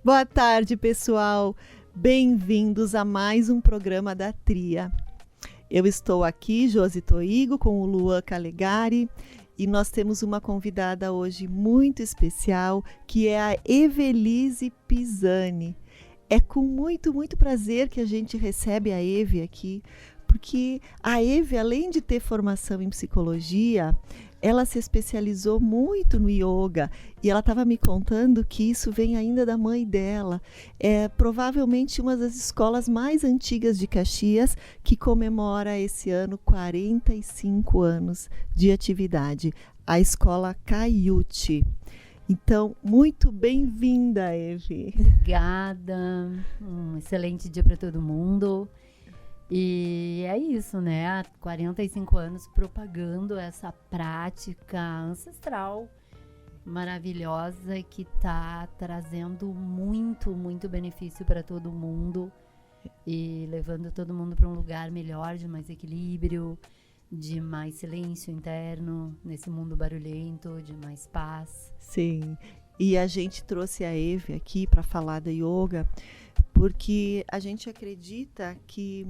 Boa tarde, pessoal. Bem-vindos a mais um programa da Tria. Eu estou aqui, Josi Toigo, com o Luan Calegari, e nós temos uma convidada hoje muito especial, que é a Evelise Pisani. É com muito, muito prazer que a gente recebe a Eve aqui, porque a Eve, além de ter formação em psicologia, ela se especializou muito no yoga e ela estava me contando que isso vem ainda da mãe dela. É provavelmente uma das escolas mais antigas de Caxias, que comemora esse ano 45 anos de atividade, a Escola Caiute. Então, muito bem-vinda, Eve. Obrigada, um excelente dia para todo mundo. E é isso, né? Há 45 anos propagando essa prática ancestral maravilhosa que está trazendo muito, muito benefício para todo mundo e levando todo mundo para um lugar melhor, de mais equilíbrio, de mais silêncio interno, nesse mundo barulhento, de mais paz. Sim, e a gente trouxe a Eve aqui para falar da yoga, porque a gente acredita que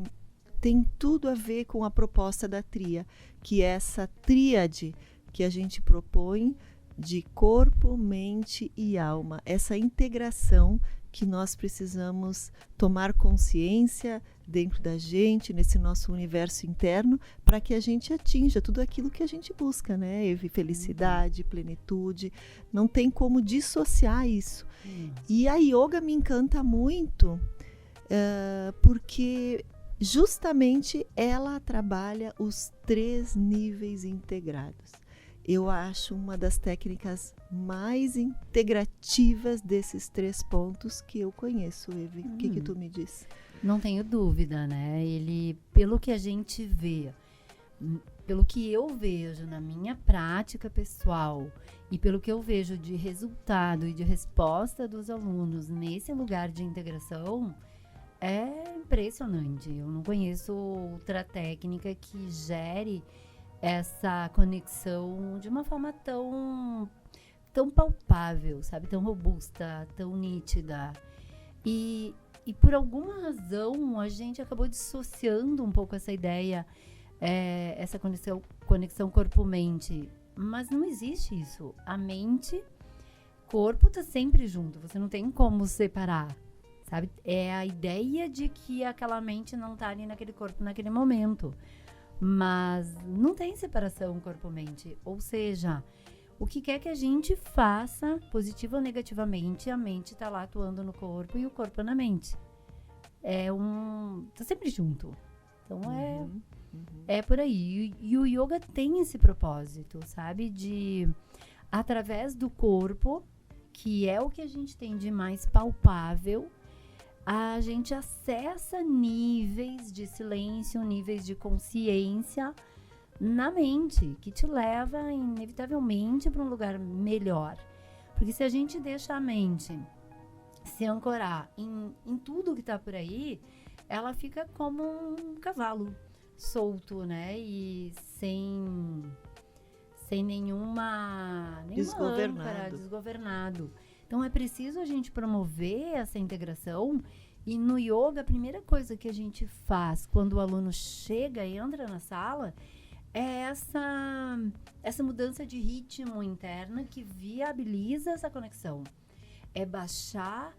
tem tudo a ver com a proposta da Tria, que é essa tríade que a gente propõe de corpo, mente e alma, essa integração que nós precisamos tomar consciência dentro da gente, nesse nosso universo interno, para que a gente atinja tudo aquilo que a gente busca, né, Eve? Felicidade, plenitude, não tem como dissociar isso. E a yoga me encanta muito, porque justamente ela trabalha os 3 níveis integrados. Eu acho uma das técnicas mais integrativas desses 3 pontos que eu conheço, Eve. O que tu me diz? Não tenho dúvida, né? Ele, pelo que a gente vê, pelo que eu vejo na minha prática pessoal e pelo que eu vejo de resultado e de resposta dos alunos nesse lugar de integração, é impressionante. Eu não conheço outra técnica que gere essa conexão de uma forma tão palpável, sabe? Tão robusta, tão nítida. E por alguma razão a gente acabou dissociando um pouco essa ideia, essa conexão corpo-mente. Mas não existe isso. A mente, corpo tá sempre junto. Você não tem como separar. Sabe? É a ideia de que aquela mente não tá ali naquele corpo naquele momento. Mas não tem separação corpo-mente. Ou seja, o que quer que a gente faça, positivo ou negativamente, a mente tá lá atuando no corpo e o corpo na mente. Tá sempre junto. Então é por aí. E o yoga tem esse propósito, sabe? De, através do corpo, que é o que a gente tem de mais palpável, a gente acessa níveis de silêncio, níveis de consciência na mente, que te leva inevitavelmente para um lugar melhor. Porque se a gente deixa a mente se ancorar em tudo que está por aí, ela fica como um cavalo solto, né? E sem nenhuma âncora, desgovernado. Então é preciso a gente promover essa integração. E no yoga, a primeira coisa que a gente faz quando o aluno chega e entra na sala é essa mudança de ritmo interna que viabiliza essa conexão. É baixar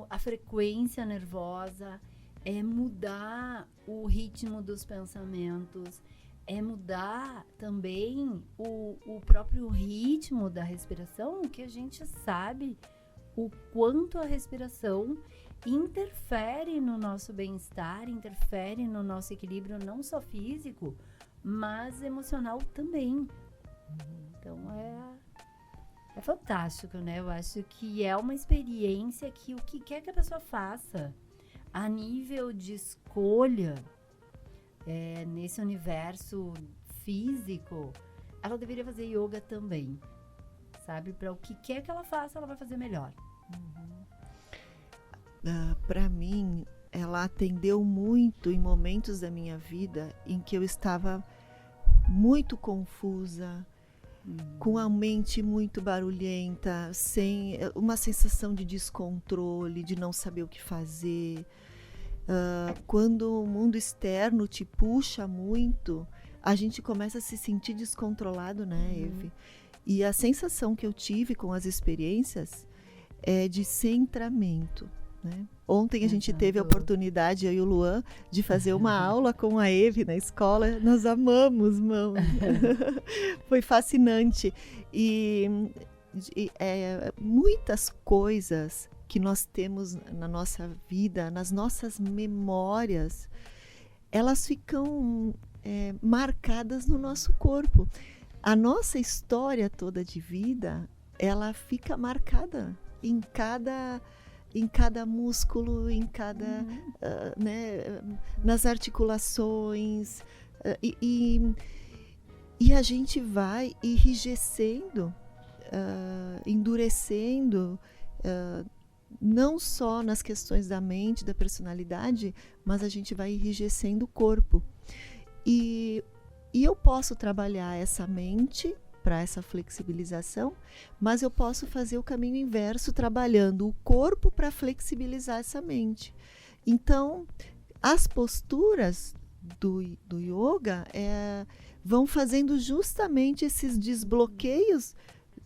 a frequência nervosa, é mudar o ritmo dos pensamentos, é mudar também o próprio ritmo da respiração, que a gente sabe o quanto a respiração interfere no nosso bem-estar, interfere no nosso equilíbrio, não só físico, mas emocional também. Então é fantástico, né? Eu acho que é uma experiência que o que quer que a pessoa faça a nível de escolha, nesse universo físico, ela deveria fazer yoga também, sabe? Para o que quer que ela faça, ela vai fazer melhor. Para mim, ela atendeu muito em momentos da minha vida em que eu estava muito confusa, com a mente muito barulhenta, sem uma sensação de descontrole, de não saber o que fazer. Quando o mundo externo te puxa muito, a gente começa a se sentir descontrolado, né, Eve? E a sensação que eu tive com as experiências é de centramento, né? Ontem a gente teve a oportunidade, eu e o Luan, de fazer uma aula com a Eve na escola. Nós amamos, mão. Foi fascinante. E muitas coisas que nós temos na nossa vida, nas nossas memórias, elas ficam marcadas no nosso corpo. A nossa história toda de vida, ela fica marcada em cada músculo, em cada, nas articulações, e a gente vai enrijecendo, endurecendo, não só nas questões da mente, da personalidade, mas a gente vai enrijecendo o corpo. E eu posso trabalhar essa mente para essa flexibilização, mas eu posso fazer o caminho inverso, trabalhando o corpo para flexibilizar essa mente. Então, as posturas do yoga vão fazendo justamente esses desbloqueios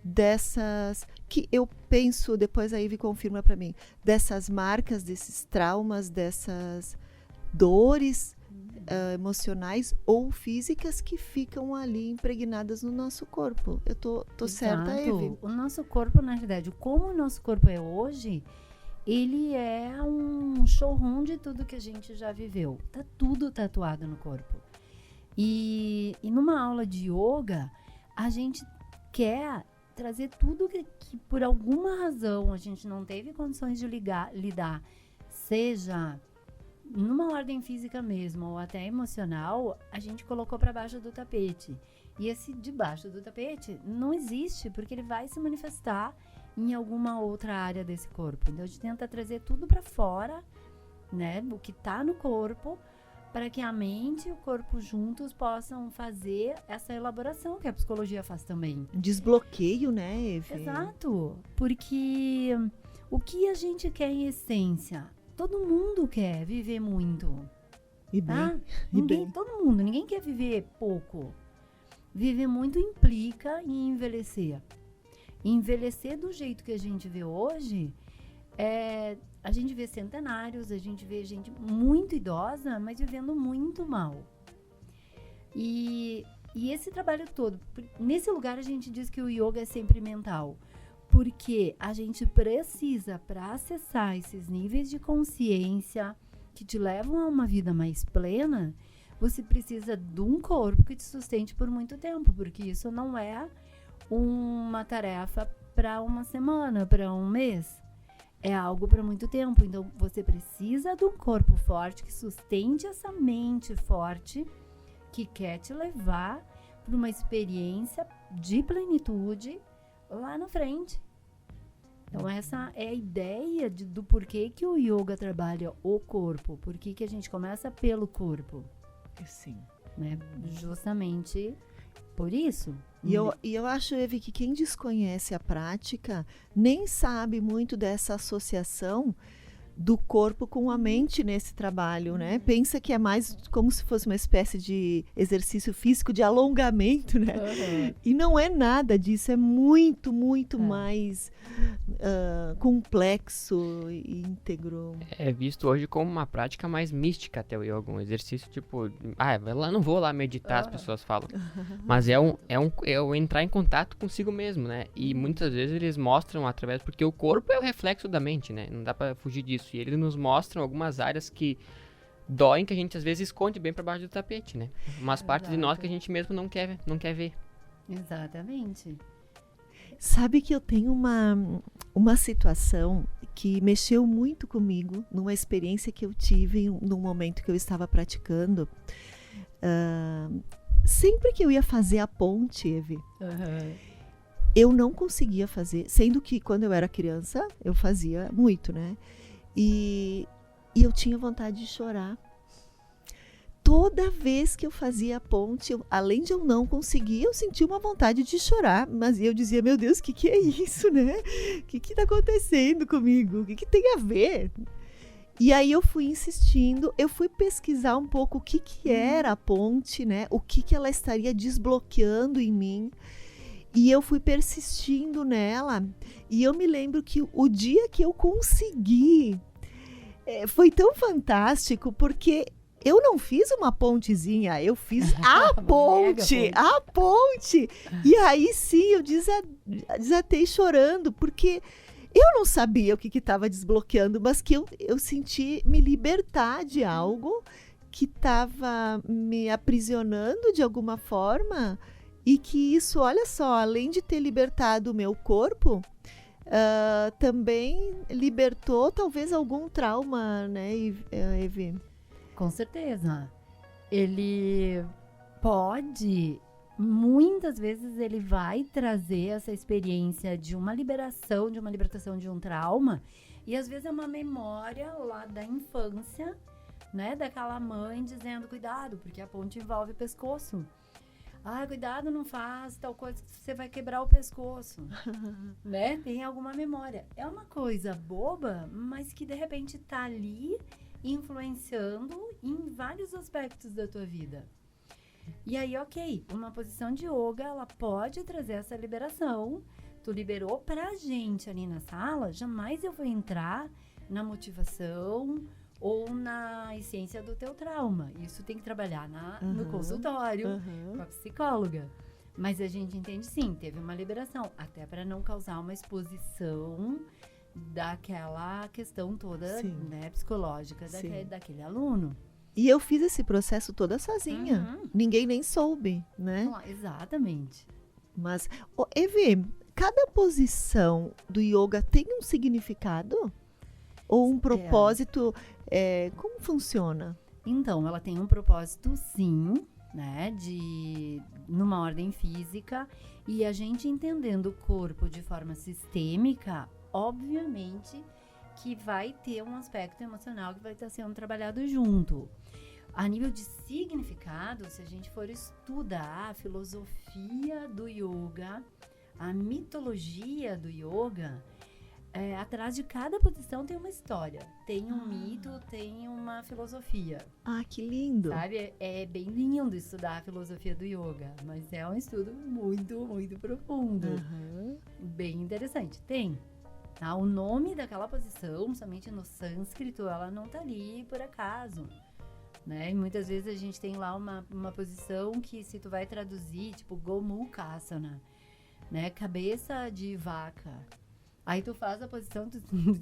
dessas, que eu penso, depois a Ivy confirma para mim, dessas marcas, desses traumas, dessas dores emocionais ou físicas que ficam ali impregnadas no nosso corpo. Eu tô certa, Eve? O nosso corpo, na verdade, como o nosso corpo é hoje, ele é um showroom de tudo que a gente já viveu. Tá tudo tatuado no corpo. E numa aula de yoga, a gente quer trazer tudo que por alguma razão a gente não teve condições de lidar, seja numa ordem física mesmo, ou até emocional, a gente colocou para baixo do tapete. E esse debaixo do tapete não existe, porque ele vai se manifestar em alguma outra área desse corpo. Então a gente tenta trazer tudo para fora, né, o que está no corpo, para que a mente e o corpo juntos possam fazer essa elaboração que a psicologia faz também. Desbloqueio, né, Eve? Exato, porque o que a gente quer em essência? Todo mundo quer viver muito. E bem. Todo mundo, ninguém quer viver pouco. Viver muito implica em envelhecer. Envelhecer do jeito que a gente vê hoje, a gente vê centenários, a gente vê gente muito idosa, mas vivendo muito mal. E esse trabalho todo, nesse lugar a gente diz que o yoga é sempre mental. Porque a gente precisa, para acessar esses níveis de consciência que te levam a uma vida mais plena, você precisa de um corpo que te sustente por muito tempo, porque isso não é uma tarefa para uma semana, para um mês. É algo para muito tempo. Então, você precisa de um corpo forte que sustente essa mente forte que quer te levar para uma experiência de plenitude lá na frente. Então, essa é a ideia do porquê que o yoga trabalha o corpo. Por que a gente começa pelo corpo? Sim. Né? Justamente por isso. E eu acho, Eve, que quem desconhece a prática nem sabe muito dessa associação do corpo com a mente nesse trabalho, né? Pensa que é mais como se fosse uma espécie de exercício físico de alongamento, né? Uhum. E não é nada disso, é muito, muito mais complexo e íntegro. É visto hoje como uma prática mais mística até o yoga, um exercício tipo, não vou lá meditar, as pessoas falam. Mas é o entrar em contato consigo mesmo, né? E muitas vezes eles mostram através, porque o corpo é o reflexo da mente, né? Não dá pra fugir disso. E eles nos mostram algumas áreas que doem, que a gente às vezes esconde bem para baixo do tapete, né? Umas partes de nós que a gente mesmo não quer ver. Exatamente. Sabe que eu tenho uma situação que mexeu muito comigo, numa experiência que eu tive num momento que eu estava praticando. Sempre que eu ia fazer a ponte, Eve, eu não conseguia fazer, sendo que quando eu era criança eu fazia muito, né? E eu tinha vontade de chorar. toda vez que eu fazia a ponte, além de eu não conseguir, eu sentia uma vontade de chorar. Mas eu dizia, meu Deus, o que é isso, né? O que está acontecendo comigo? O que tem a ver? E aí eu fui insistindo, eu fui pesquisar um pouco o que era a ponte, né? O que ela estaria desbloqueando em mim. E eu fui persistindo nela. E eu me lembro que o dia que eu consegui, foi tão fantástico, porque eu não fiz uma pontezinha, eu fiz a ponte. E aí sim, eu desatei chorando, porque eu não sabia o que estava desbloqueando, mas que eu senti me libertar de algo que estava me aprisionando de alguma forma, e que isso, olha só, além de ter libertado o meu corpo, também libertou talvez algum trauma, né, Evi? Com certeza. Ele pode, muitas vezes ele vai trazer essa experiência de uma liberação, de uma libertação de um trauma, e às vezes é uma memória lá da infância, né, daquela mãe dizendo, cuidado, porque a ponte envolve o pescoço. Cuidado, não faz tal coisa que você vai quebrar o pescoço, né? Tem alguma memória. É uma coisa boba, mas que de repente tá ali influenciando em vários aspectos da tua vida. E aí, ok, uma posição de yoga, ela pode trazer essa liberação. Tu liberou pra gente ali na sala, jamais eu vou entrar na motivação ou na essência do teu trauma. Isso tem que trabalhar no consultório, com a psicóloga. Mas a gente entende sim, teve uma liberação, até para não causar uma exposição daquela questão toda, né, psicológica daquele aluno. E eu fiz esse processo toda sozinha. Ninguém nem soube, né? Exatamente. Mas, Evi, cada posição do yoga tem um significado? Ou um propósito? Como funciona? Então, ela tem um propósito, sim, né? Numa ordem física. E a gente entendendo o corpo de forma sistêmica, obviamente que vai ter um aspecto emocional que vai estar sendo trabalhado junto. A nível de significado, se a gente for estudar a filosofia do yoga, a mitologia do yoga, atrás de cada posição tem uma história, tem um mito, tem uma filosofia. Que lindo! Sabe? É bem lindo estudar a filosofia do yoga, mas é um estudo muito, muito profundo. Bem interessante. Tem. O nome daquela posição, somente no sânscrito, ela não tá ali por acaso, né? E muitas vezes a gente tem lá uma posição que, se tu vai traduzir, tipo Gomukhasana, né? Cabeça de vaca. Aí tu faz a posição,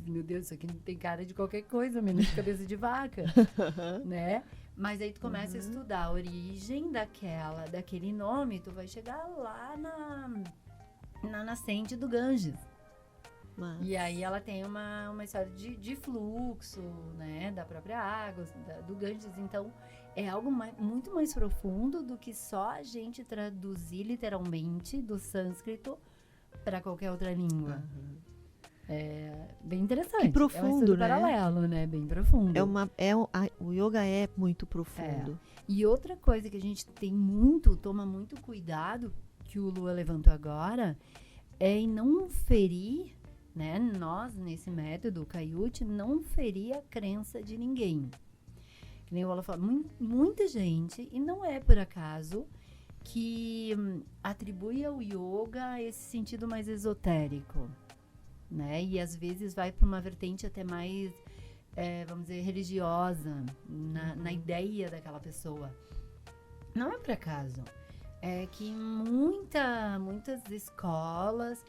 meu Deus, isso aqui não tem cara de qualquer coisa, menos de cabeça de vaca, né? Mas aí tu começa a estudar a origem daquele nome, tu vai chegar lá na nascente do Ganges. E aí ela tem uma história de fluxo, né, da própria água, do Ganges. Então, é algo muito mais profundo do que só a gente traduzir literalmente do sânscrito para qualquer outra língua. É bem interessante. Que profundo, é um estudo né? paralelo, né? Bem profundo. O yoga é muito profundo. E outra coisa que a gente toma muito cuidado, que o Lua levantou agora, é em não ferir, né? Nós, nesse método, o Kaiut, não ferir a crença de ninguém. Que nem o Lua falou, muita gente, e não é por acaso, que atribui ao yoga esse sentido mais esotérico, né? E às vezes vai para uma vertente até mais, vamos dizer, religiosa, na ideia daquela pessoa. Não é por acaso. É que muitas escolas,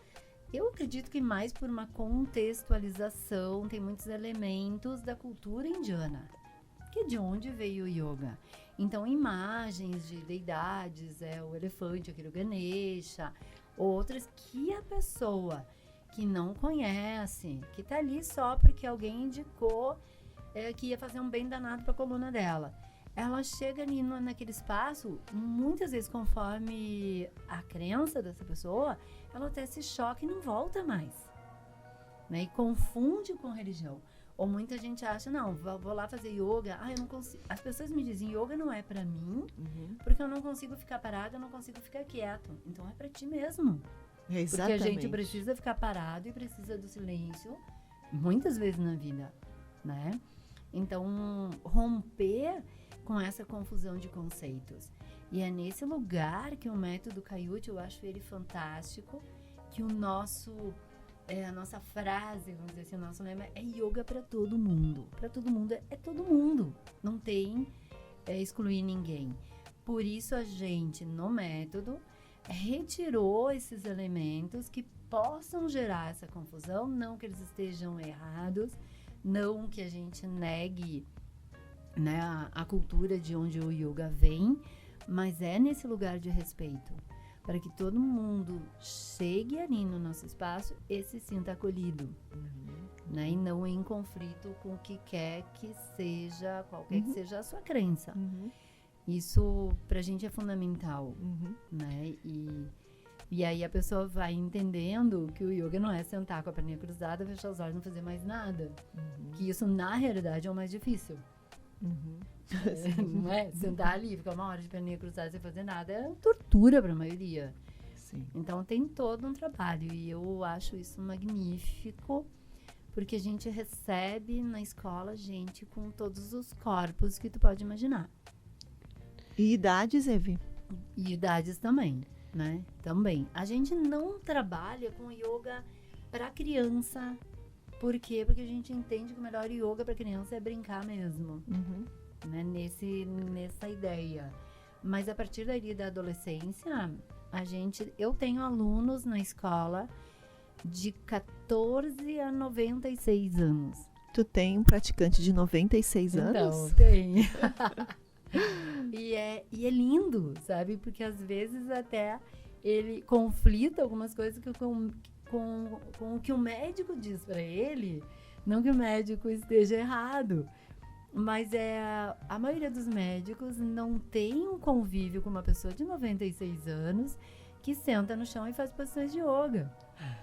eu acredito que mais por uma contextualização, tem muitos elementos da cultura indiana, que é de onde veio o yoga. Então, imagens de deidades, o elefante, aquele Ganesha, outras que a pessoa que não conhece, que tá ali só porque alguém indicou que ia fazer um bem danado para a coluna dela. Ela chega ali naquele espaço, muitas vezes conforme a crença dessa pessoa, ela até se choca e não volta mais, né? E confunde com religião. Ou muita gente acha, não, vou lá fazer yoga. Eu não consigo. As pessoas me dizem, yoga não é pra mim, porque eu não consigo ficar parada, eu não consigo ficar quieto. Então é pra ti mesmo. Exatamente. Porque a gente precisa ficar parado e precisa do silêncio muitas vezes na vida, né? Então, romper com essa confusão de conceitos. E é nesse lugar que o método Kaiut, eu acho ele fantástico, que a nossa frase, vamos dizer assim, o nosso lema é yoga para todo mundo. Para todo mundo é todo mundo. Não tem excluir ninguém. Por isso a gente, no método, retirou esses elementos que possam gerar essa confusão, não que eles estejam errados, não que a gente negue, né, a cultura de onde o yoga vem, mas é nesse lugar de respeito, para que todo mundo chegue ali no nosso espaço e se sinta acolhido, né, e não em conflito com o que quer que seja, qualquer que seja a sua crença. Isso pra gente é fundamental, né? E aí a pessoa vai entendendo que o yoga não é sentar com a perninha cruzada, fechar os olhos e não fazer mais nada. Que isso, na realidade, é o mais difícil. Não é? Sentar ali, ficar 1 hora de perninha cruzada sem fazer nada é tortura pra maioria. Sim. Então tem todo um trabalho e eu acho isso magnífico, porque a gente recebe na escola gente com todos os corpos que tu pode imaginar. E idades, Evi? E idades também, né? Também. A gente não trabalha com yoga para criança. Por quê? Porque a gente entende que o melhor yoga para criança é brincar mesmo. Né? Nessa ideia. Mas a partir daí da adolescência, eu tenho alunos na escola de 14 a 96 anos. Tu tem um praticante de 96 anos? Então, tem. E é lindo, sabe? Porque às vezes até ele conflita algumas coisas com o que o médico diz pra ele. Não que o médico esteja errado, mas a maioria dos médicos não tem um convívio com uma pessoa de 96 anos que senta no chão e faz posições de yoga.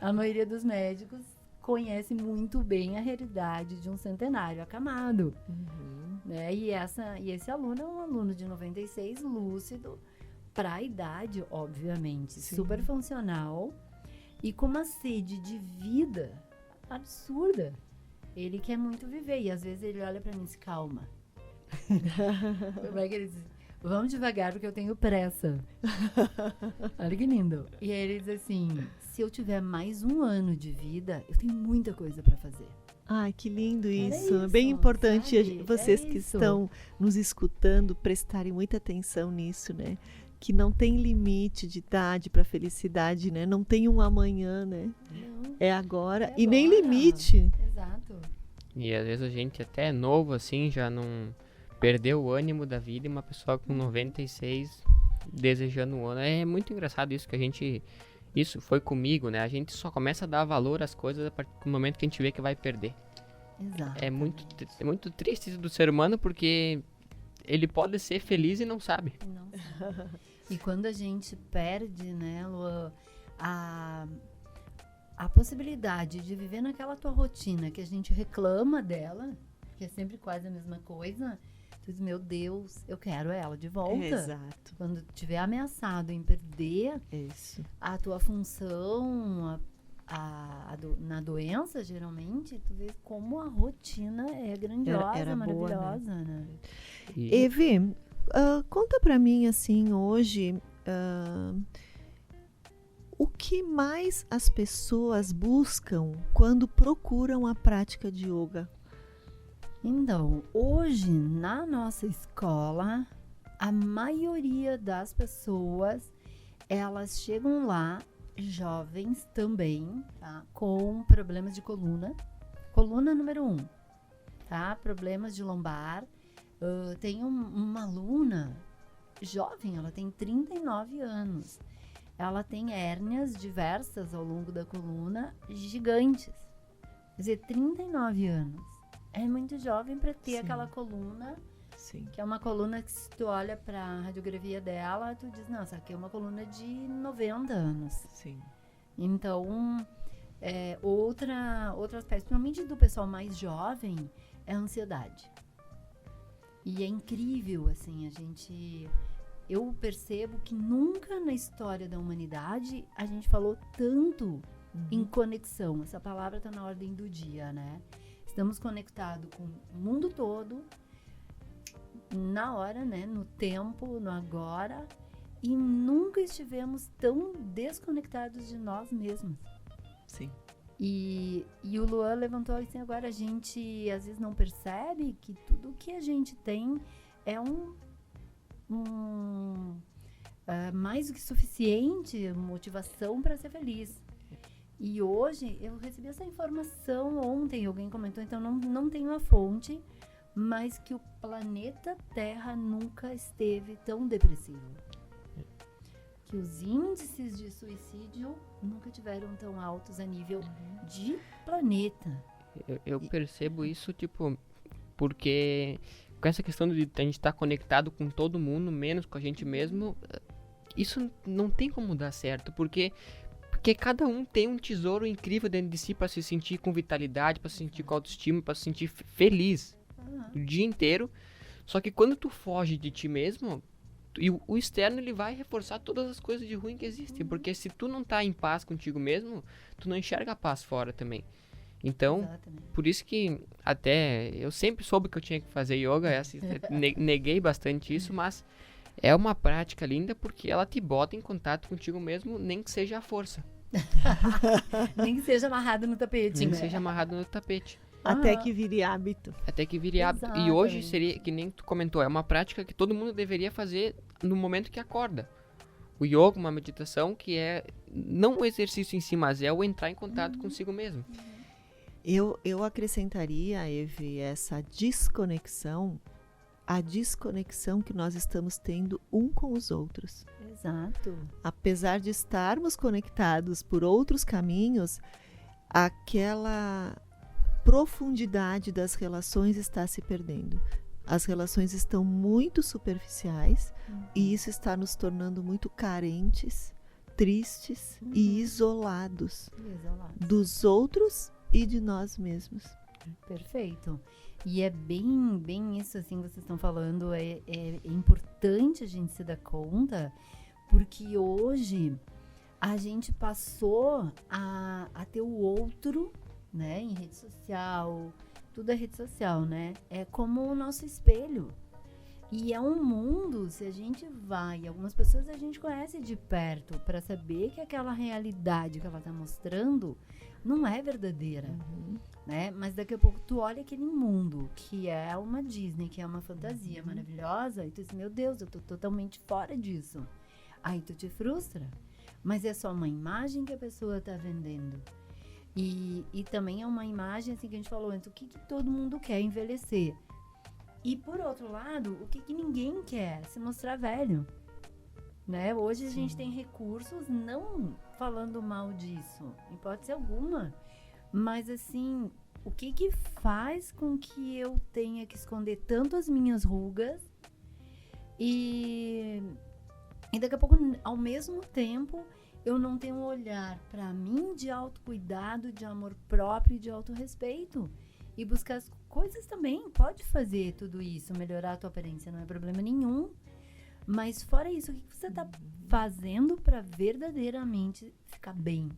A maioria dos médicos conhece muito bem a realidade de um centenário acamado. Né? E esse aluno é um aluno de 96, lúcido, para a idade, obviamente, super funcional e com uma sede de vida absurda. Ele quer muito viver e às vezes ele olha para mim e diz, calma. Ele diz, vamos devagar porque eu tenho pressa. Olha que lindo. E aí ele diz assim, se eu tiver mais 1 ano de vida, eu tenho muita coisa para fazer. Ai, que lindo isso. É bem importante, sabe? Vocês que estão nos escutando prestarem muita atenção nisso, né? Que não tem limite de idade para felicidade, né? Não tem um amanhã, né? Não. É agora. É e agora. Nem limite. Exato. E às vezes a gente até é novo assim, já não perdeu o ânimo da vida, e uma pessoa com 96 desejando um ano. É muito engraçado isso, que a gente... Isso foi comigo, né? A gente só começa a dar valor às coisas a partir do momento que a gente vê que vai perder. Exato. É muito triste isso do ser humano, porque ele pode ser feliz e não sabe. Não sabe. E quando a gente perde, né, Luan, a possibilidade de viver naquela tua rotina que a gente reclama dela, que é sempre quase a mesma coisa, tu diz, meu Deus, eu quero ela de volta. Exato. Quando tiver ameaçado em perder a tua função na doença, geralmente, tu vê como a rotina é grandiosa, era maravilhosa, boa, né? Evi, conta pra mim, assim, hoje, o que mais as pessoas buscam quando procuram a prática de yoga? Então, hoje, na nossa escola, a maioria das pessoas, elas chegam lá, jovens também, tá? Com problemas de coluna. Coluna número 1, tá? Problemas de lombar. Tem uma aluna jovem, ela tem 39 anos. Ela tem hérnias diversas ao longo da coluna, gigantes. Quer dizer, 39 anos. É muito jovem para ter aquela coluna, que é uma coluna que, se tu olha para a radiografia dela, tu diz, não, essa aqui é uma coluna de 90 anos. Sim. Então, Outro aspecto, principalmente do pessoal mais jovem, é a ansiedade. E é incrível, assim, eu percebo que nunca na história da humanidade a gente falou tanto em conexão. Essa palavra está na ordem do dia, né? Estamos conectados com o mundo todo, na hora, né? No tempo, no agora, e nunca estivemos tão desconectados de nós mesmos. Sim. E o Luan levantou assim, agora a gente às vezes não percebe que tudo que a gente tem é mais do que suficiente motivação para ser feliz. E hoje eu recebi essa informação ontem, alguém comentou, então não tenho a fonte, mas que o planeta Terra nunca esteve tão depressivo. Que os índices de suicídio nunca tiveram tão altos a nível de planeta. Eu percebo isso, tipo, porque com essa questão de a gente estar conectado com todo mundo, menos com a gente mesmo, isso não tem como dar certo, porque cada um tem um tesouro incrível dentro de si para se sentir com vitalidade, para se sentir com autoestima, para se sentir feliz o dia inteiro. Só que quando tu foge de ti mesmo, e o externo ele vai reforçar todas as coisas de ruim que existem, porque se tu não tá em paz contigo mesmo, tu não enxerga a paz fora também. Então, exatamente. Por isso que até eu sempre soube que eu tinha que fazer yoga, neguei bastante isso, mas é uma prática linda porque ela te bota em contato contigo mesmo, nem que seja a força. Nem que seja amarrado no tapete. Nem que seja amarrado no tapete. Até que vire hábito. Até que vire hábito. E hoje seria, que nem tu comentou, é uma prática que todo mundo deveria fazer no momento que acorda. O yoga, uma meditação que é não o exercício em si, mas é o entrar em contato consigo mesmo. Eu acrescentaria, Eve, essa desconexão, a desconexão que nós estamos tendo um com os outros. Exato. Apesar de estarmos conectados por outros caminhos, aquela profundidade das relações está se perdendo. As relações estão muito superficiais e isso está nos tornando muito carentes, tristes e isolados dos outros e de nós mesmos. Perfeito. E é bem isso assim que vocês estão falando, é importante a gente se dar conta, porque hoje a gente passou a ter o outro, né, em rede social, tudo é rede social, né, é como o nosso espelho. E é um mundo, se a gente vai, algumas pessoas a gente conhece de perto, para saber que aquela realidade que ela tá mostrando não é verdadeira, né? Mas daqui a pouco tu olha aquele mundo que é uma Disney, que é uma fantasia maravilhosa, e tu diz, meu Deus, eu tô totalmente fora disso. Aí tu te frustra, mas é só uma imagem que a pessoa tá vendendo. E também é uma imagem, assim, que a gente falou antes, o que todo mundo quer? Envelhecer. E por outro lado, o que ninguém quer? Se mostrar velho, né? Hoje a gente tem recursos, não falando mal disso, em hipótese alguma, mas assim, o que faz com que eu tenha que esconder tanto as minhas rugas e daqui a pouco, ao mesmo tempo, eu não tenho um olhar para mim de autocuidado, de amor próprio e de autorrespeito. E buscar as coisas também, pode fazer tudo isso, melhorar a tua aparência, não é problema nenhum. Mas fora isso, o que você tá fazendo para verdadeiramente ficar bem?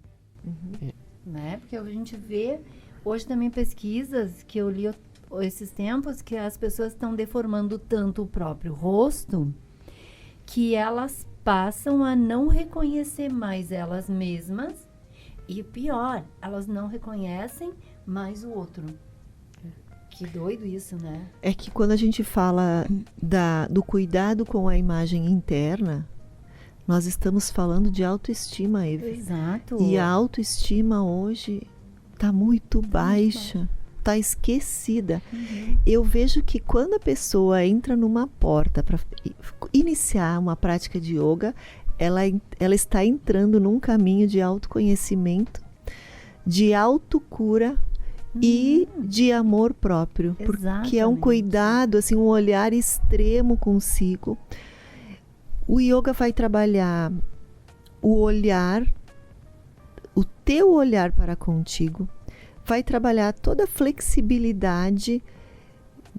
Né? Porque a gente vê, hoje também pesquisas que eu li esses tempos, que as pessoas estão deformando tanto o próprio rosto, que elas passam a não reconhecer mais elas mesmas. E o pior, elas não reconhecem mais o outro. Que doido isso, né? É que quando a gente fala do cuidado com a imagem interna, nós estamos falando de autoestima, Eve. Exato. E a autoestima hoje está muito baixa, está esquecida. Eu vejo que quando a pessoa entra numa porta para iniciar uma prática de yoga, ela está entrando num caminho de autoconhecimento, de autocura, e de amor próprio. Exatamente. Porque é um cuidado, assim, um olhar extremo consigo. O yoga vai trabalhar o olhar o teu olhar para contigo, vai trabalhar toda a flexibilidade,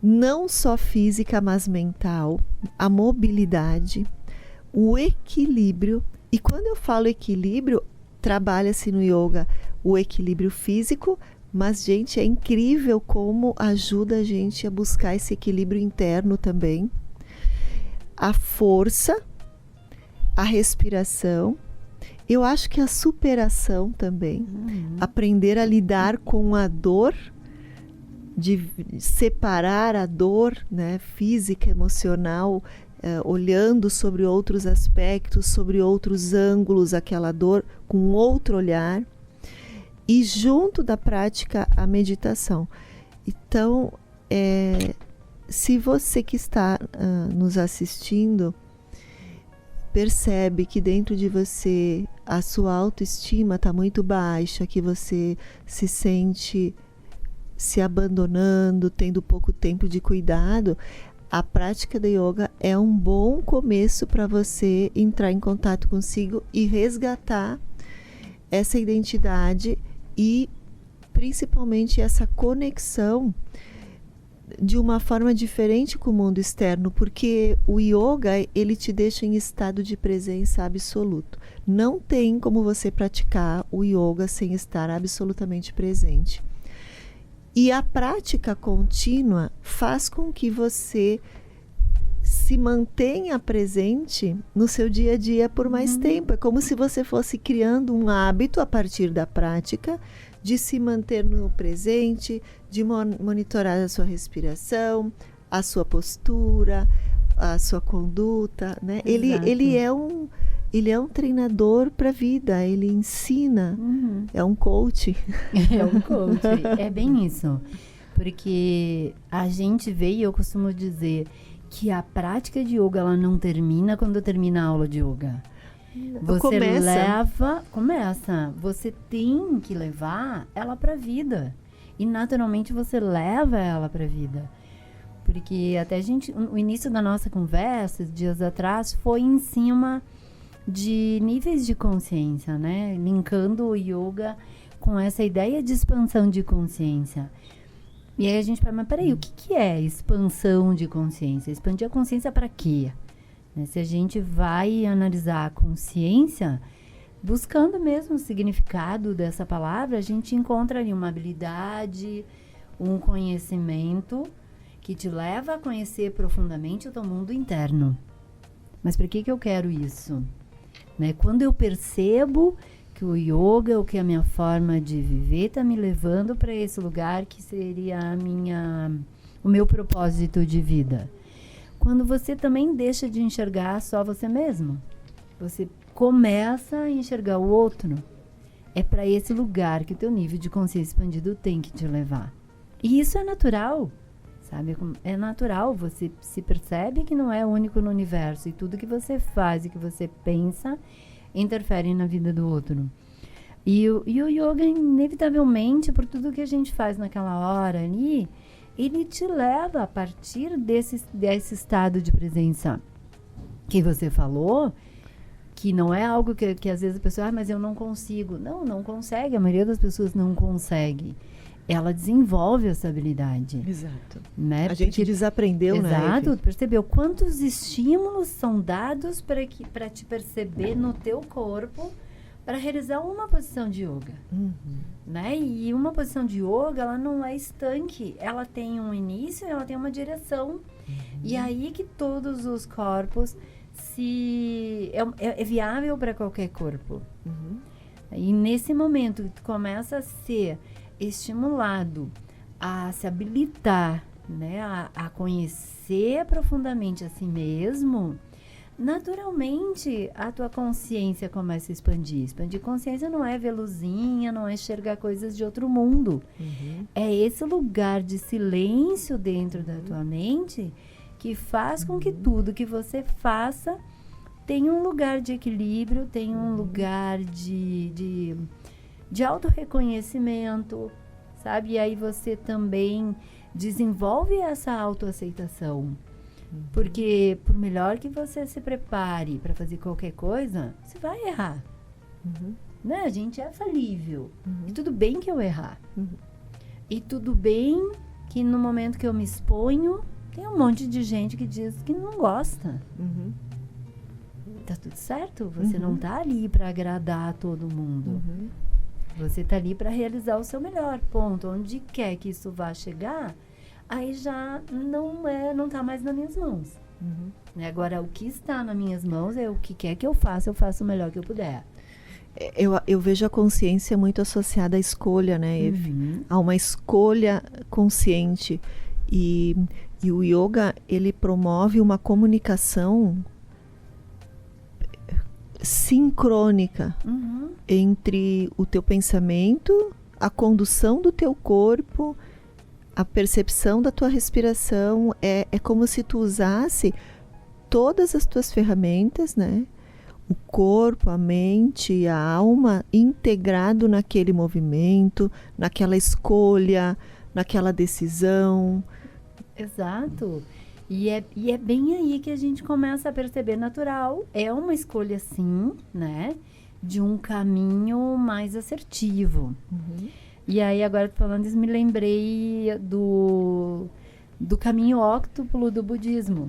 não só física, mas mental, a mobilidade, o equilíbrio. E quando eu falo equilíbrio, trabalha-se no yoga o equilíbrio físico, mas, gente, é incrível como ajuda a gente a buscar esse equilíbrio interno também. A força, a respiração, eu acho que a superação também, aprender a lidar com a dor, de separar a dor, né, física, emocional, olhando sobre outros aspectos, sobre outros ângulos, aquela dor com outro olhar, e junto da prática a meditação. Então, se você que está nos assistindo percebe que dentro de você a sua autoestima está muito baixa, que você se sente se abandonando, tendo pouco tempo de cuidado, a prática da yoga é um bom começo para você entrar em contato consigo e resgatar essa identidade e principalmente essa conexão de uma forma diferente com o mundo externo, porque o yoga, ele te deixa em estado de presença absoluto. Não tem como você praticar o yoga sem estar absolutamente presente. E a prática contínua faz com que você se mantenha presente no seu dia a dia por mais tempo. É como se você fosse criando um hábito a partir da prática de se manter no presente, de monitorar a sua respiração, a sua postura, a sua conduta, né? Ele é um treinador para a vida, ele ensina, é um coach. É um coach, é bem isso. Porque a gente vê, e eu costumo dizer, que a prática de yoga ela não termina quando termina a aula de yoga. Você começa. Você tem que levar ela para a vida. E naturalmente você leva ela para a vida. Porque até o início da nossa conversa, dias atrás, foi em cima de níveis de consciência, né? Linkando o yoga com essa ideia de expansão de consciência. E aí a gente fala, mas peraí, o que é expansão de consciência? Expandir a consciência para quê? Se a gente vai analisar a consciência, buscando mesmo o significado dessa palavra, a gente encontra ali uma habilidade, um conhecimento que te leva a conhecer profundamente o teu mundo interno. Mas para que eu quero isso? Quando eu percebo que o yoga, ou que a minha forma de viver está me levando para esse lugar que seria o meu propósito de vida. Quando você também deixa de enxergar só você mesmo. Você começa a enxergar o outro. É para esse lugar que o teu nível de consciência expandido tem que te levar. E isso é natural, sabe? É natural, você se percebe que não é único no universo. E tudo que você faz e que você pensa interfere na vida do outro. E o yoga, inevitavelmente, por tudo que a gente faz naquela hora ali, ele te leva a partir desse estado de presença que você falou, que não é algo que às vezes a pessoa, mas eu não consigo. Não consegue, a maioria das pessoas não consegue. Ela desenvolve essa habilidade. Exato. Né? A gente desaprendeu, exato, né? Exato, percebeu quantos estímulos são dados para te perceber no teu corpo para realizar uma posição de yoga. Né? E uma posição de yoga, ela não é estanque, ela tem um início, ela tem uma direção. E aí que todos os corpos é viável para qualquer corpo. E nesse momento tu começa a ser estimulado a se habilitar, né, a conhecer profundamente a si mesmo, naturalmente a tua consciência começa a expandir. Expandir consciência não é ver luzinha, não é enxergar coisas de outro mundo. É esse lugar de silêncio dentro da tua mente que faz com que tudo que você faça tenha um lugar de equilíbrio, tenha um lugar de autorreconhecimento, sabe? E aí você também desenvolve essa autoaceitação. Porque por melhor que você se prepare para fazer qualquer coisa, você vai errar. né? A gente é falível. E tudo bem que eu errar. E tudo bem que no momento que eu me exponho, tem um monte de gente que diz que não gosta. Tá tudo certo? Você não tá ali para agradar a todo mundo. Você tá ali para realizar o seu melhor. Ponto. Onde quer que isso vá chegar, aí já não tá mais nas minhas mãos. Agora, o que está nas minhas mãos é o que quer que eu faço o melhor que eu puder. Eu vejo a consciência muito associada à escolha, né, Eve? Há uma escolha consciente. E o yoga, ele promove uma comunicação sincrônica entre o teu pensamento, a condução do teu corpo, a percepção da tua respiração. É como se tu usasse todas as tuas ferramentas, né? O corpo, a mente, a alma integrado naquele movimento, naquela escolha, naquela decisão. Exato. E é bem aí que a gente começa a perceber natural. É uma escolha, sim, né? De um caminho mais assertivo. E aí, agora falando isso, me lembrei do caminho óctuplo do budismo,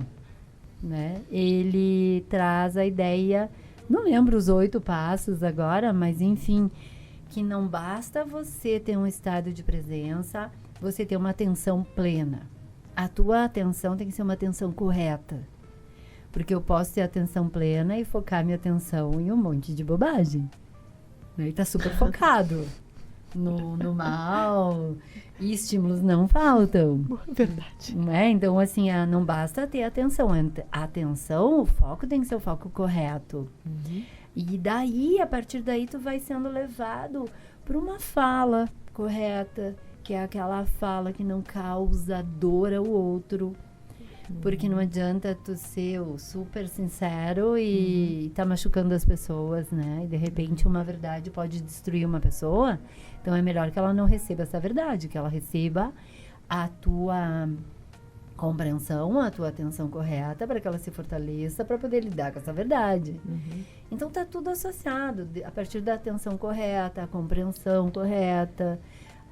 né? Ele traz a ideia, não lembro os 8 passos agora, mas enfim, que não basta você ter um estado de presença, você ter uma atenção plena. A tua atenção tem que ser uma atenção correta. Porque eu posso ter atenção plena e focar minha atenção em um monte de bobagem. E tá super focado no mal. E estímulos não faltam. Verdade. Né? Então, assim, não basta ter atenção. A atenção, o foco tem que ser o foco correto. E daí, a partir daí, tu vai sendo levado para uma fala correta, que é aquela fala que não causa dor ao outro. Porque não adianta tu ser o super sincero e tá machucando as pessoas, né? E de repente uma verdade pode destruir uma pessoa. Então é melhor que ela não receba essa verdade, que ela receba a tua compreensão, a tua atenção correta para que ela se fortaleça para poder lidar com essa verdade. Então tá tudo associado, a partir da atenção correta, a compreensão correta,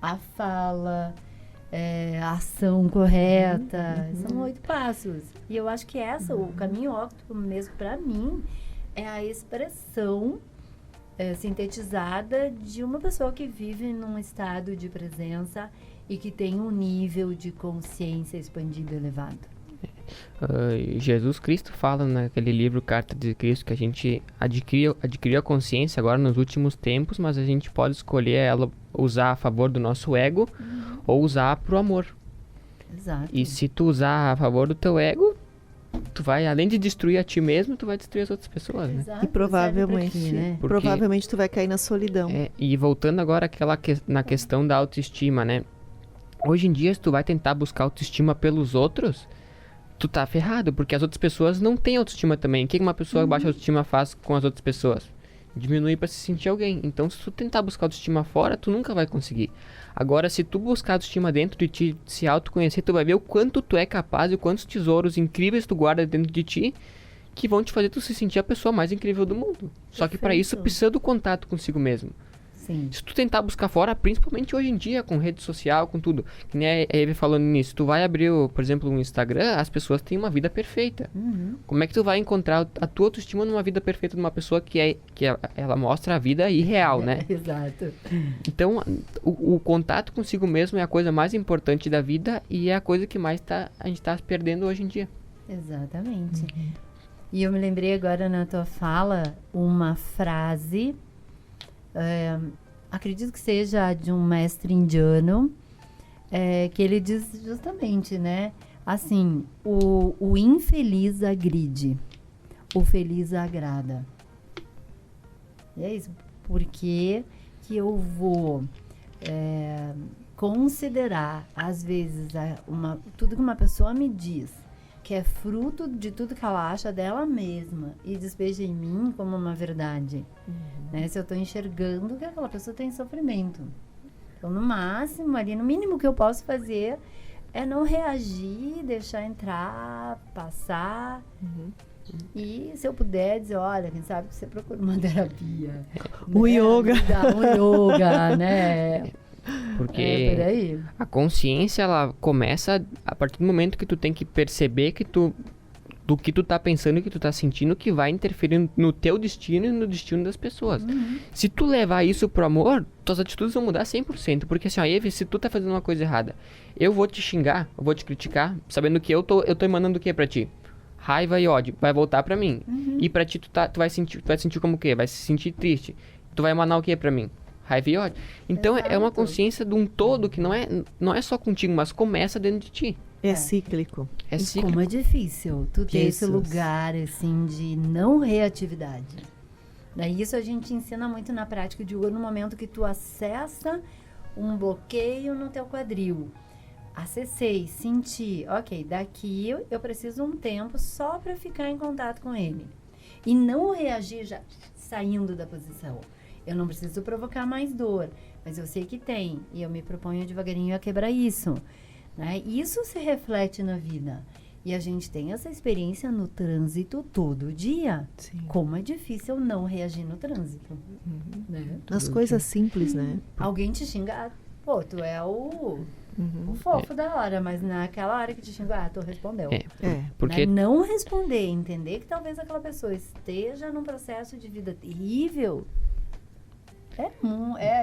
a fala, a ação correta. São 8 passos. E eu acho que o caminho óctuplo mesmo para mim é a expressão sintetizada de uma pessoa que vive num estado de presença e que tem um nível de consciência expandido elevado. Jesus Cristo fala naquele livro Carta de Cristo que a gente adquiriu a consciência agora nos últimos tempos, mas a gente pode escolher ela usar a favor do nosso ego ou usar pro amor. Exato. E se tu usar a favor do teu ego, tu vai, além de destruir a ti mesmo, tu vai destruir as outras pessoas, né? E provavelmente, né? Provavelmente tu vai cair na solidão. E voltando agora na questão da autoestima, né? Hoje em dia, se tu vai tentar buscar autoestima pelos outros, tu tá ferrado, porque as outras pessoas não têm autoestima também. O que uma pessoa baixa autoestima faz com as outras pessoas? Diminuir pra se sentir alguém. Então, se tu tentar buscar autoestima fora, tu nunca vai conseguir. Agora, se tu buscar autoestima dentro de ti, se autoconhecer, tu vai ver o quanto tu é capaz e quantos tesouros incríveis tu guarda dentro de ti, que vão te fazer tu se sentir a pessoa mais incrível do mundo. Só que para isso precisa do contato consigo mesmo. Sim. Se tu tentar buscar fora, principalmente hoje em dia, com rede social, com tudo, que nem a Eve falando nisso, tu vai abrir, por exemplo, um Instagram, as pessoas têm uma vida perfeita. Como é que tu vai encontrar a tua autoestima numa vida perfeita de uma pessoa que ela mostra a vida irreal, né? Exato. Então, o contato consigo mesmo é a coisa mais importante da vida e é a coisa que mais a gente tá perdendo hoje em dia. Exatamente. E eu me lembrei agora na tua fala uma frase, acredito que seja de um mestre indiano, que ele diz justamente, né? Assim, o infeliz agride, o feliz agrada. E é isso. Porque que eu vou considerar, às vezes, tudo que uma pessoa me diz, que é fruto de tudo que ela acha dela mesma e despeja em mim como uma verdade. Né? Se eu estou enxergando que aquela pessoa tem sofrimento. Então, no máximo, ali, no mínimo que eu posso fazer é não reagir, deixar entrar, passar. E se eu puder dizer, olha, quem sabe que você procura uma terapia. Um yoga. Um yoga, né? Porque por aí. A consciência, ela começa a partir do momento que tu tem que perceber que do que tu tá pensando e que tu tá sentindo, que vai interferir no teu destino e no destino das pessoas. Se tu levar isso pro amor, tuas atitudes vão mudar 100%. Porque assim, ó, Eve, se tu tá fazendo uma coisa errada, eu vou te xingar, eu vou te criticar, sabendo que eu tô emanando o que pra ti? Raiva e ódio. Vai voltar pra mim. E pra ti, tu vai sentir como o quê? Vai se sentir triste. Tu vai emanar o que pra mim? Raiva e ódio. Então, é uma consciência de um todo que não é só contigo, mas começa dentro de ti. É cíclico. É cíclico. Como é difícil tu ter esse lugar, assim, de não reatividade. Daí isso a gente ensina muito na prática de yoga, no momento que tu acessa um bloqueio no teu quadril. Acessei, senti, ok, daqui eu preciso um tempo só para ficar em contato com ele. E não reagir já saindo da posição. Eu não preciso provocar mais dor, mas eu sei que tem. E eu me proponho devagarinho a quebrar isso. Né? Isso se reflete na vida. E a gente tem essa experiência no trânsito todo dia. Sim. Como é difícil não reagir no trânsito. Né? Nas coisas simples, né? Alguém te xinga, pô, tu é o fofo da hora, mas naquela hora que te xingou, tu respondeu. Porque... Né? Não responder, entender que talvez aquela pessoa esteja num processo de vida terrível,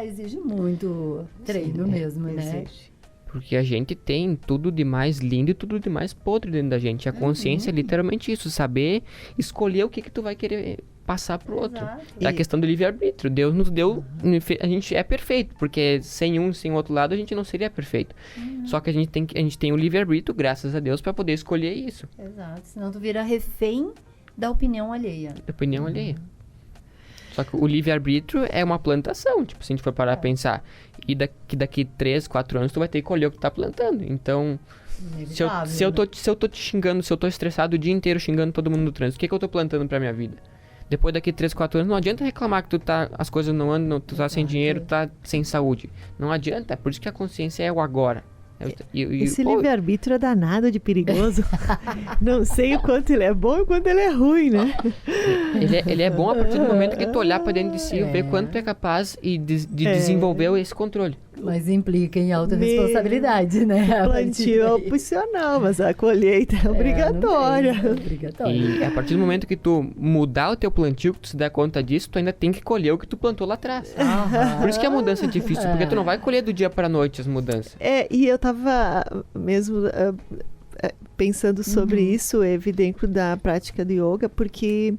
exige muito treino mesmo, né? Exige. Porque a gente tem tudo de mais lindo e tudo de mais podre dentro da gente. A consciência é literalmente isso, saber escolher o que tu vai querer passar pro outro. É a questão do livre-arbítrio. Deus nos deu... A gente é perfeito, porque sem o outro lado a gente não seria perfeito. Só que a gente tem o livre-arbítrio, graças a Deus, para poder escolher isso. Exato. Senão tu vira refém da opinião alheia. Só que o livre-arbítrio é uma plantação, tipo, se a gente for parar a pensar. E daqui 3, 4 anos tu vai ter que colher o que tu tá plantando. Então, se eu tô te xingando, se eu tô estressado o dia inteiro xingando todo mundo no trânsito, o que eu tô plantando pra minha vida? Depois daqui 3, 4 anos, não adianta reclamar que as coisas não andam, tu tá sem dinheiro, tá sem saúde. Não adianta, é por isso que a consciência é o agora. Esse livre-arbítrio é danado de perigoso. Não sei o quanto ele é bom e o quanto ele é ruim, né? Ele é bom a partir do momento que tu olhar pra dentro de si e ver quanto tu é capaz de desenvolver esse controle. Mas implica em alta responsabilidade, né? O plantio é opcional, mas a colheita é obrigatória. E a partir do momento que tu mudar o teu plantio, que tu se der conta disso, tu ainda tem que colher o que tu plantou lá atrás. Por isso que a mudança é difícil, porque tu não vai colher do dia pra noite as mudanças. E eu tava mesmo pensando sobre isso, dentro da prática de yoga, porque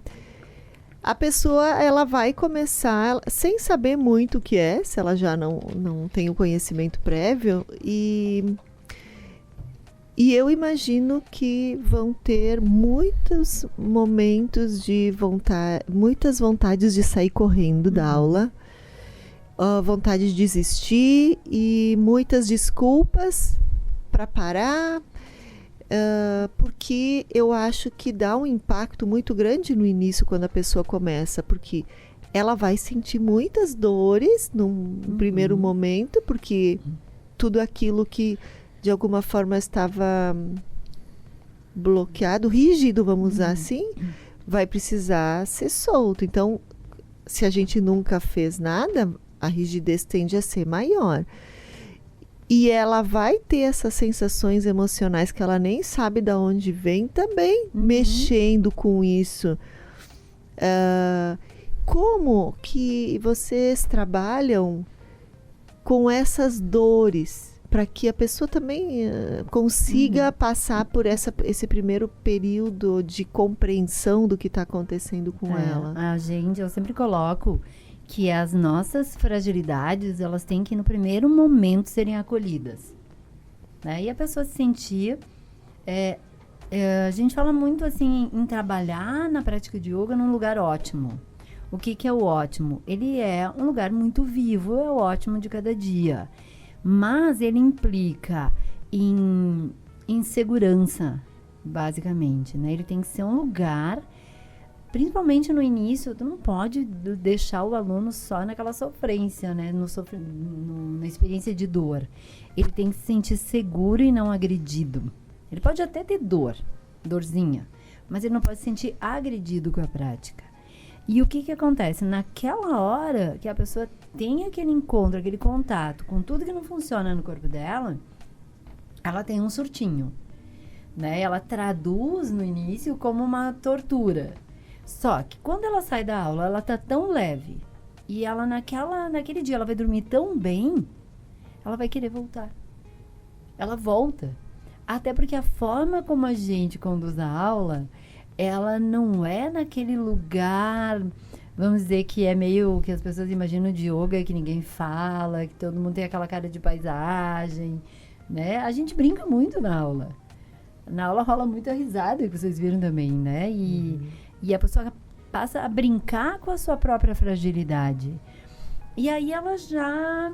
a pessoa, ela vai começar sem saber muito o que é, se ela já não tem o conhecimento prévio, e eu imagino que vão ter muitos momentos de vontade, muitas vontades de sair correndo da aula, vontade de desistir e muitas desculpas para parar, porque eu acho que dá um impacto muito grande no início quando a pessoa começa, porque ela vai sentir muitas dores num primeiro momento, porque tudo aquilo que de alguma forma estava bloqueado, rígido, vamos usar assim, vai precisar ser solto. Então, se a gente nunca fez nada, a rigidez tende a ser maior. E ela vai ter essas sensações emocionais que ela nem sabe de onde vem também, mexendo com isso. Como que vocês trabalham com essas dores para que a pessoa também consiga passar por esse primeiro período de compreensão do que está acontecendo com ela? Eu sempre coloco que as nossas fragilidades, elas têm que no primeiro momento serem acolhidas, né? E a pessoa se sentir... a gente fala muito assim em trabalhar na prática de yoga num lugar ótimo. O que é o ótimo? Ele é um lugar muito vivo, é o ótimo de cada dia. Mas ele implica em segurança, basicamente, né? Ele tem que ser um lugar... Principalmente no início, tu não pode deixar o aluno só naquela sofrência, né? Na experiência de dor. Ele tem que se sentir seguro e não agredido. Ele pode até ter dorzinha, mas ele não pode se sentir agredido com a prática. E o que acontece? Naquela hora que a pessoa tem aquele encontro, aquele contato com tudo que não funciona no corpo dela, ela tem um surtinho, né? Ela traduz no início como uma tortura. Só que quando ela sai da aula, ela tá tão leve e ela naquele dia ela vai dormir tão bem, ela vai querer voltar. Ela volta. Até porque a forma como a gente conduz a aula, ela não é naquele lugar, vamos dizer, que é meio que as pessoas imaginam de yoga, que ninguém fala, que todo mundo tem aquela cara de paisagem, né? A gente brinca muito na aula. Na aula rola muita risada, que vocês viram também, né? E a pessoa passa a brincar com a sua própria fragilidade. E aí ela já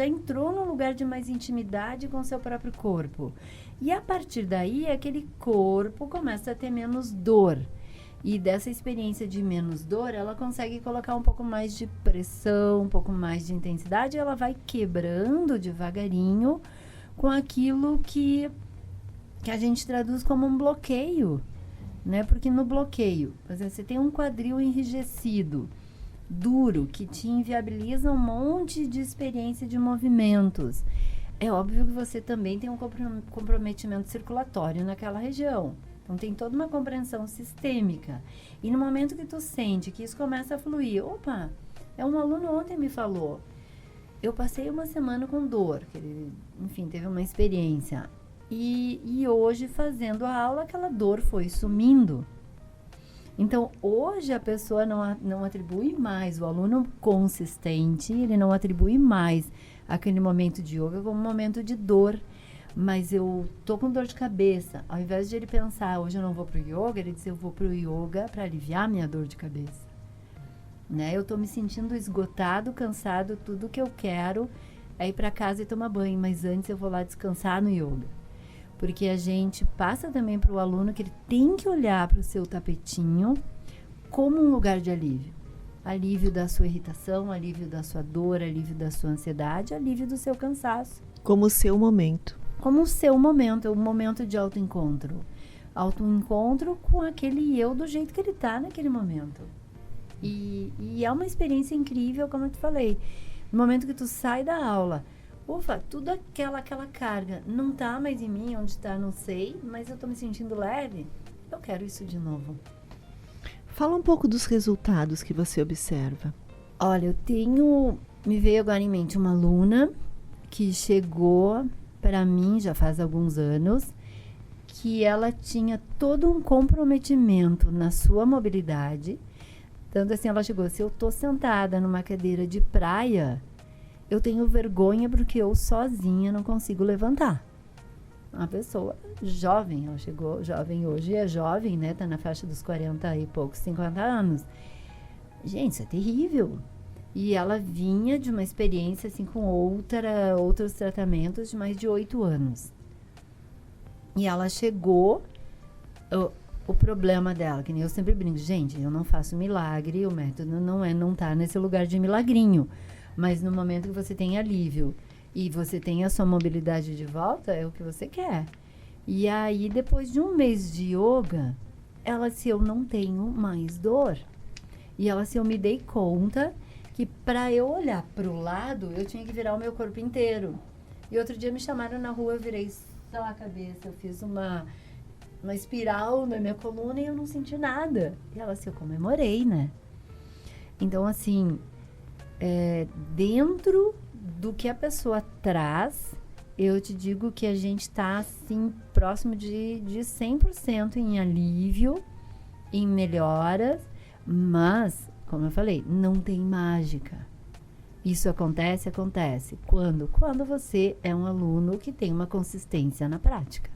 entrou num lugar de mais intimidade com o seu próprio corpo. E a partir daí, aquele corpo começa a ter menos dor. E dessa experiência de menos dor, ela consegue colocar um pouco mais de pressão, um pouco mais de intensidade. E ela vai quebrando devagarinho com aquilo que a gente traduz como um bloqueio, né? Porque no bloqueio, por exemplo, você tem um quadril enrijecido, duro, que te inviabiliza um monte de experiência de movimentos. É óbvio que você também tem um comprometimento circulatório naquela região. Então, tem toda uma compreensão sistêmica. E no momento que tu sente que isso começa a fluir, opa, um aluno ontem me falou, eu passei uma semana com dor, que ele, enfim, teve uma experiência. E hoje, fazendo a aula, aquela dor foi sumindo. Então, hoje a pessoa não atribui mais o aluno consistente, ele não atribui mais aquele momento de yoga como um momento de dor. Mas eu tô com dor de cabeça. Ao invés de ele pensar, hoje eu não vou pro yoga, ele diz, eu vou pro yoga para aliviar minha dor de cabeça. Né? Eu tô me sentindo esgotado, cansado, tudo que eu quero é ir para casa e tomar banho, mas antes eu vou lá descansar no yoga. Porque a gente passa também para o aluno que ele tem que olhar para o seu tapetinho como um lugar de alívio. Alívio da sua irritação, alívio da sua dor, alívio da sua ansiedade, alívio do seu cansaço. Como o seu momento. Como o seu momento, é um momento de autoencontro. Autoencontro com aquele eu do jeito que ele está naquele momento. E é uma experiência incrível, como eu te falei. No momento que tu sai da aula, ufa, tudo aquela carga não tá mais em mim, onde está não sei, mas eu tô me sentindo leve, eu quero isso de novo. Fala um pouco dos resultados que você observa. Olha, me veio agora em mente uma aluna que chegou para mim já faz alguns anos, que ela tinha todo um comprometimento na sua mobilidade. Tanto assim, ela chegou, se eu tô sentada numa cadeira de praia, eu tenho vergonha porque eu sozinha não consigo levantar. Uma pessoa jovem, ela chegou jovem hoje, é jovem, né? Tá na faixa dos 40 e poucos, 50 anos. Gente, isso é terrível. E ela vinha de uma experiência, assim, com outros tratamentos de mais de 8 anos. E ela chegou, o problema dela, que nem eu sempre brinco, gente, eu não faço milagre, o método não tá nesse lugar de milagrinho. Mas no momento que você tem alívio e você tem a sua mobilidade de volta, é o que você quer. E aí, depois de um mês de yoga, ela disse, eu não tenho mais dor. E ela disse, eu me dei conta que para eu olhar para o lado, eu tinha que virar o meu corpo inteiro. E outro dia me chamaram na rua, eu virei só a cabeça, eu fiz uma espiral na minha coluna e eu não senti nada. E ela disse, eu comemorei, né? Então, assim, dentro do que a pessoa traz, eu te digo que a gente está, assim, próximo de 100% em alívio, em melhoras, mas, como eu falei, não tem mágica. Isso acontece. Quando? Quando você é um aluno que tem uma consistência na prática.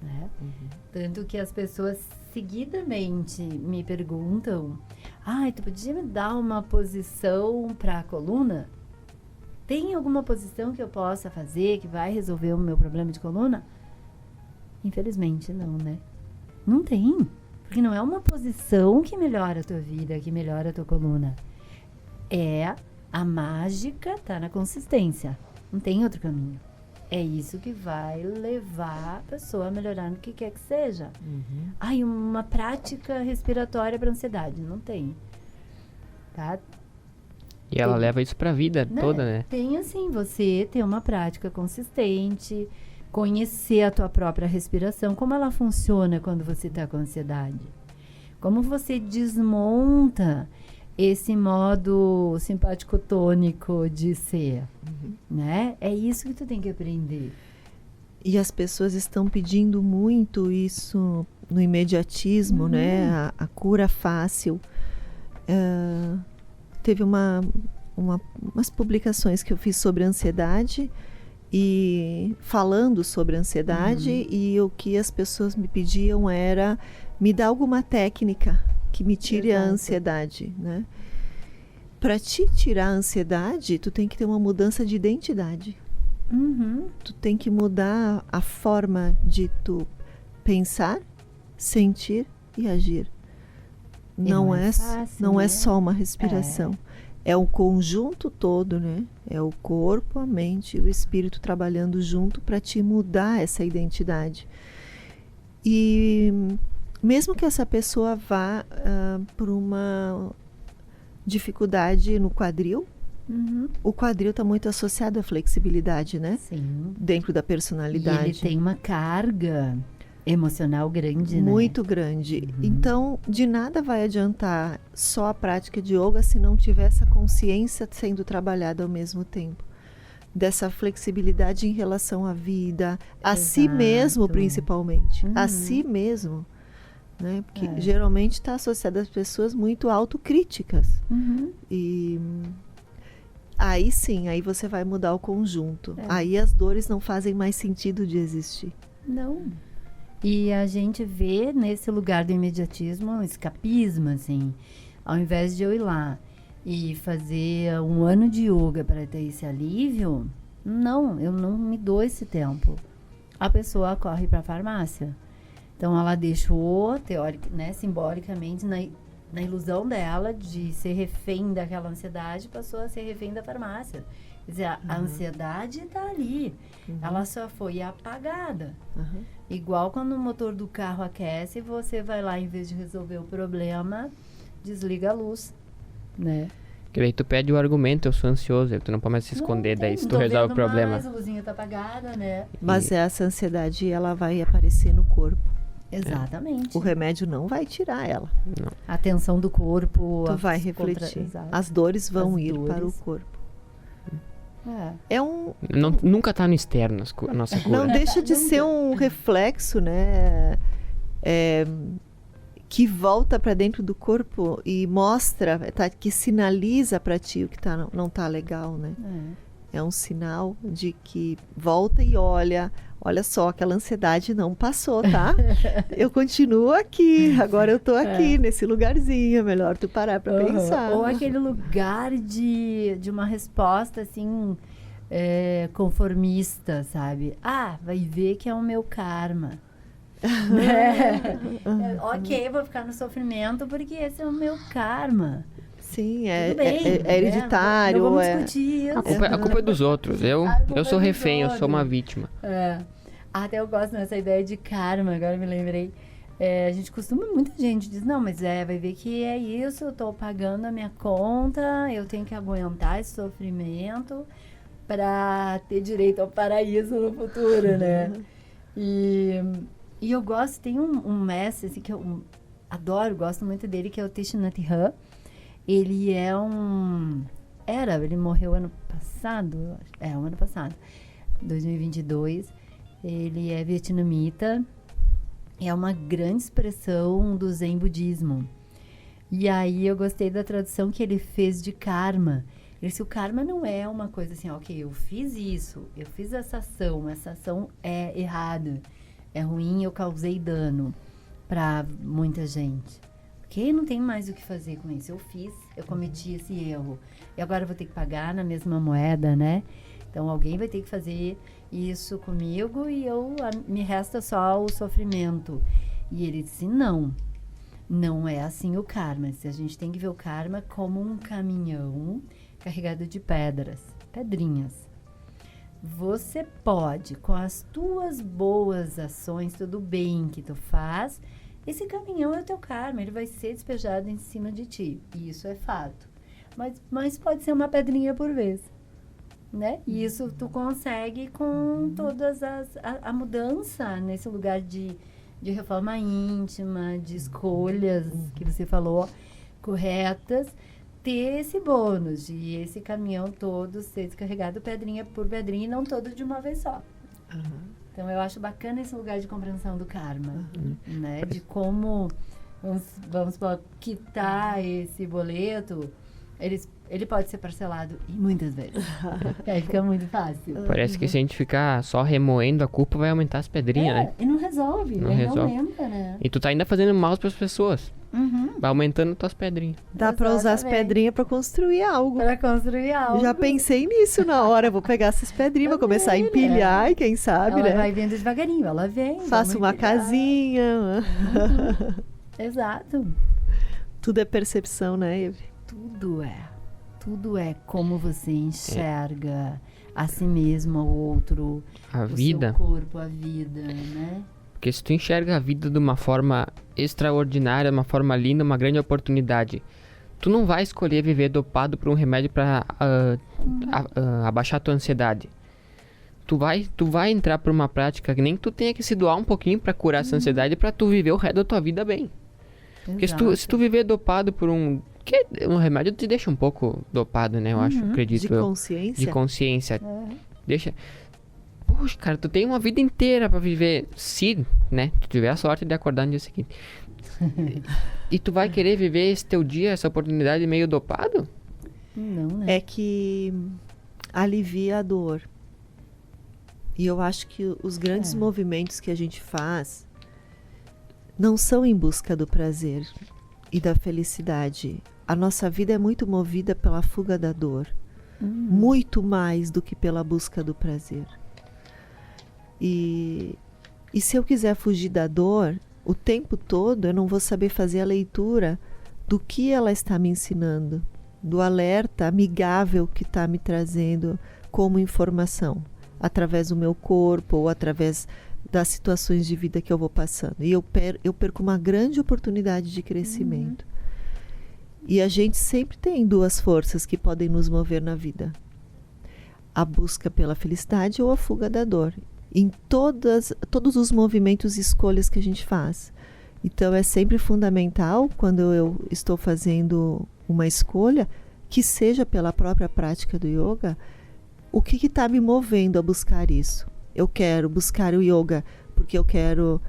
Né? Tanto que as pessoas seguidamente me perguntam, tu podia me dar uma posição para a coluna? Tem alguma posição que eu possa fazer que vai resolver o meu problema de coluna? Infelizmente não, né? Não tem. Porque não é uma posição que melhora a tua vida, que melhora a tua coluna. A mágica tá na consistência. Não tem outro caminho. É isso que vai levar a pessoa a melhorar no que quer que seja. Ai, uma prática respiratória para ansiedade. Não tem. Tá? E ela leva isso pra vida toda, né? Tem assim, você ter uma prática consistente, conhecer a tua própria respiração, como ela funciona quando você está com ansiedade. Como você desmonta esse modo simpático tônico de ser, né? É isso que tu tem que aprender. E as pessoas estão pedindo muito isso no imediatismo, né? A cura fácil. Teve umas publicações que eu fiz sobre ansiedade e falando sobre ansiedade, e o que as pessoas me pediam era me dar alguma técnica que me tire a ansiedade, né? Para te tirar a ansiedade, tu tem que ter uma mudança de identidade. Tu tem que mudar a forma de tu pensar, sentir e agir. Não é só uma respiração. É o conjunto todo, né? É o corpo, a mente e o espírito trabalhando junto para te mudar essa identidade. E mesmo que essa pessoa vá por uma dificuldade no quadril, o quadril está muito associado à flexibilidade, né? Sim. Dentro da personalidade. E ele tem uma carga emocional grande, né? Muito grande. Então, de nada vai adiantar só a prática de yoga se não tiver essa consciência sendo trabalhada ao mesmo tempo. Dessa flexibilidade em relação à vida, a si mesmo principalmente. A si mesmo. Né? Porque geralmente está associada às pessoas muito autocríticas. E aí sim, aí você vai mudar o conjunto. Aí as dores não fazem mais sentido de existir. Não. E a gente vê nesse lugar do imediatismo um escapismo, assim. Ao invés de eu ir lá e fazer um ano de yoga para ter esse alívio, não, eu não me dou esse tempo. A pessoa corre para a farmácia. Então, ela deixou, né, simbolicamente, na ilusão dela de ser refém daquela ansiedade, passou a ser refém da farmácia. Quer dizer, a ansiedade está ali. Ela só foi apagada. Igual quando o motor do carro aquece, você vai lá, em vez de resolver o problema, desliga a luz, né? Que daí tu pede o argumento, eu sou ansioso, tu não pode mais se esconder, daí se tu resolve o problema. Mais, a luzinha tá apagada, né? Mas essa ansiedade, ela vai aparecer no corpo. Exatamente. O remédio não vai tirar ela. Não. A tensão do corpo. Tu vai refletir. As dores vão ir para o corpo. Nunca tá no externo a nossa cura. Não deixa de ser um reflexo, né? Que volta para dentro do corpo e mostra, que sinaliza para ti o que não tá legal, né? É um sinal de que volta e olha só, aquela ansiedade não passou, tá? Eu continuo aqui, agora eu tô aqui, nesse lugarzinho, é melhor tu parar pra pensar. Ou aquele lugar de uma resposta, assim, conformista, sabe? Vai ver que é o meu karma. Ok, vou ficar no sofrimento porque esse é o meu karma. Sim, é hereditário. Não vamos discutir isso. A culpa é dos outros. Eu sou refém, eu sou uma vítima. Até eu gosto dessa ideia de karma, agora me lembrei. Muita gente diz, não, mas vai ver que é isso, eu tô pagando a minha conta, eu tenho que aguentar esse sofrimento para ter direito ao paraíso no futuro, né? E eu gosto, tem um mestre assim, que eu adoro, gosto muito dele, que é o Thich Nhat Hanh. Ele ele morreu ano passado, 2022. Ele é vietnamita, é uma grande expressão do Zen budismo. E aí eu gostei da tradução que ele fez de karma. Ele disse, o karma não é uma coisa assim, ok, eu fiz isso, eu fiz essa ação é errada, é ruim, eu causei dano para muita gente. Porque não tem mais o que fazer com isso. Eu cometi esse erro. E agora eu vou ter que pagar na mesma moeda, né? Então, alguém vai ter que fazer isso comigo e me resta só o sofrimento. E ele disse, não é assim o karma. A gente tem que ver o karma como um caminhão carregado de pedrinhas. você pode, com as tuas boas ações, tudo bem que tu faz, esse caminhão é o teu karma, ele vai ser despejado em cima de ti. Isso é fato. Mas pode ser uma pedrinha por vez, né? E isso tu consegue com todas a mudança nesse lugar de reforma íntima, de escolhas que você falou, corretas, ter esse bônus de esse caminhão todo ser descarregado pedrinha por pedrinha e não todo de uma vez só. Então eu acho bacana esse lugar de compreensão do karma, né? De como, vamos quitar esse boleto, ele pode ser parcelado muitas vezes. Aí fica muito fácil. Parece que se a gente ficar só remoendo a culpa, vai aumentar as pedrinhas, né? E não resolve, não aumenta, né? E tu tá ainda fazendo mal para as pessoas. Vai aumentando tuas pedrinhas. Dá para usar as pedrinhas para construir algo. Para construir algo. Já pensei nisso na hora. Vou pegar essas pedrinhas, vou começar a empilhar e quem sabe, ela né? vai vindo devagarinho, ela vem. Faço uma casinha. Exato. Tudo é percepção, né, Eve? Tudo é como você enxerga a si mesmo, o outro, a vida, seu corpo, a vida, né? Porque se tu enxerga a vida de uma forma extraordinária, uma forma linda, uma grande oportunidade, tu não vai escolher viver dopado por um remédio para abaixar a tua ansiedade. Tu vai entrar por uma prática que nem tu tenha que se doar um pouquinho para curar essa ansiedade para tu viver o resto da tua vida bem. Porque se tu viver dopado por um remédio te deixa um pouco dopado, né? Eu acho, acredito. De consciência? De consciência. Deixa... Poxa, cara, tu tem uma vida inteira pra viver, se, né, tu tiver a sorte de acordar no dia seguinte. E tu vai querer viver esse teu dia, essa oportunidade meio dopado? Não, né? É que alivia a dor. E eu acho que os grandes movimentos que a gente faz não são em busca do prazer e da felicidade. A nossa vida é muito movida pela fuga da dor. Muito mais do que pela busca do prazer. E se eu quiser fugir da dor, o tempo todo eu não vou saber fazer a leitura do que ela está me ensinando, do alerta amigável que está me trazendo como informação, através do meu corpo ou através das situações de vida que eu vou passando. E eu perco uma grande oportunidade de crescimento. E a gente sempre tem duas forças que podem nos mover na vida. A busca pela felicidade ou a fuga da dor. Em todos os movimentos e escolhas que a gente faz. Então é sempre fundamental, quando eu estou fazendo uma escolha, que seja pela própria prática do yoga, o que está me movendo a buscar isso? Eu quero buscar o yoga porque eu quero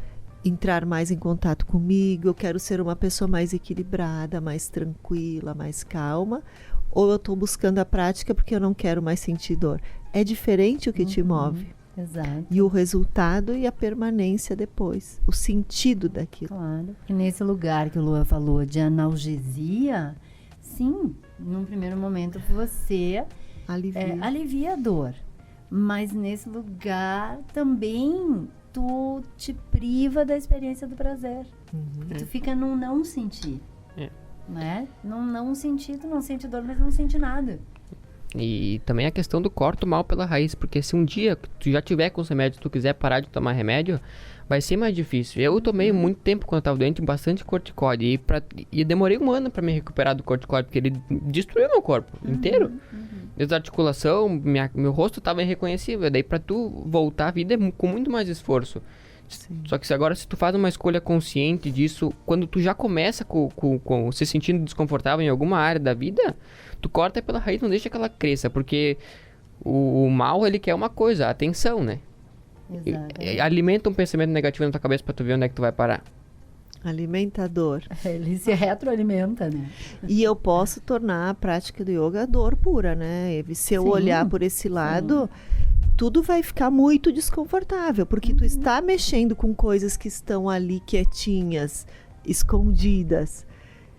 entrar mais em contato comigo, eu quero ser uma pessoa mais equilibrada, mais tranquila, mais calma, ou eu estou buscando a prática porque eu não quero mais sentir dor. É diferente o que te move. Exato. E o resultado e a permanência depois, o sentido daquilo. Claro. E nesse lugar que o Lua falou de analgesia, sim, num primeiro momento você alivia a dor. Mas nesse lugar também tu te priva da experiência do prazer. E tu fica num não sentir. Né? Não sentir, tu não sente dor, mas não sente nada. E também a questão do corta o mal pela raiz, porque se um dia tu já tiver com os remédios, tu quiser parar de tomar remédio, vai ser mais difícil. Eu tomei muito tempo quando eu tava doente, bastante corticóide, e demorei 1 ano pra me recuperar do corticóide, porque ele destruiu meu corpo inteiro. Desarticulação, meu rosto tava irreconhecível, daí pra tu voltar à vida é com muito mais esforço. Sim. Só que agora, se tu faz uma escolha consciente disso, quando tu já começa com se sentindo desconfortável em alguma área da vida, tu corta pela raiz, não deixa que ela cresça, porque o mal, ele quer uma coisa, a atenção, né? Exato. Alimenta um pensamento negativo na tua cabeça pra tu ver onde é que tu vai parar. Alimentador. Ele se retroalimenta, né? E eu posso tornar a prática do yoga dor pura, né? Se eu olhar por esse lado, tudo vai ficar muito desconfortável, porque tu está mexendo com coisas que estão ali quietinhas, escondidas.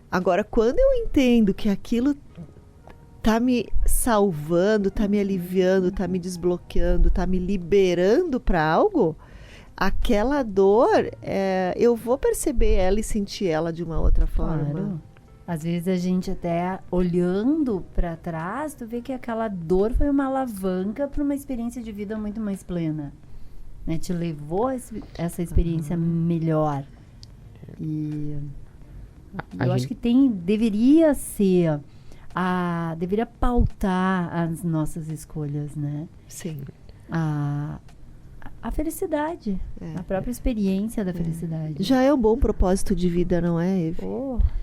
Agora, quando eu entendo que aquilo tá me salvando, tá me aliviando, tá me desbloqueando, tá me liberando para algo, aquela dor, eu vou perceber ela e sentir ela de uma outra forma. Claro. Às vezes a gente até olhando para trás, tu vê que aquela dor foi uma alavanca para uma experiência de vida muito mais plena, né? Te levou a essa experiência melhor. E eu acho que deveria pautar as nossas escolhas, né? Sim. A felicidade, a própria experiência da felicidade. Já é um bom propósito de vida, não é, Eve?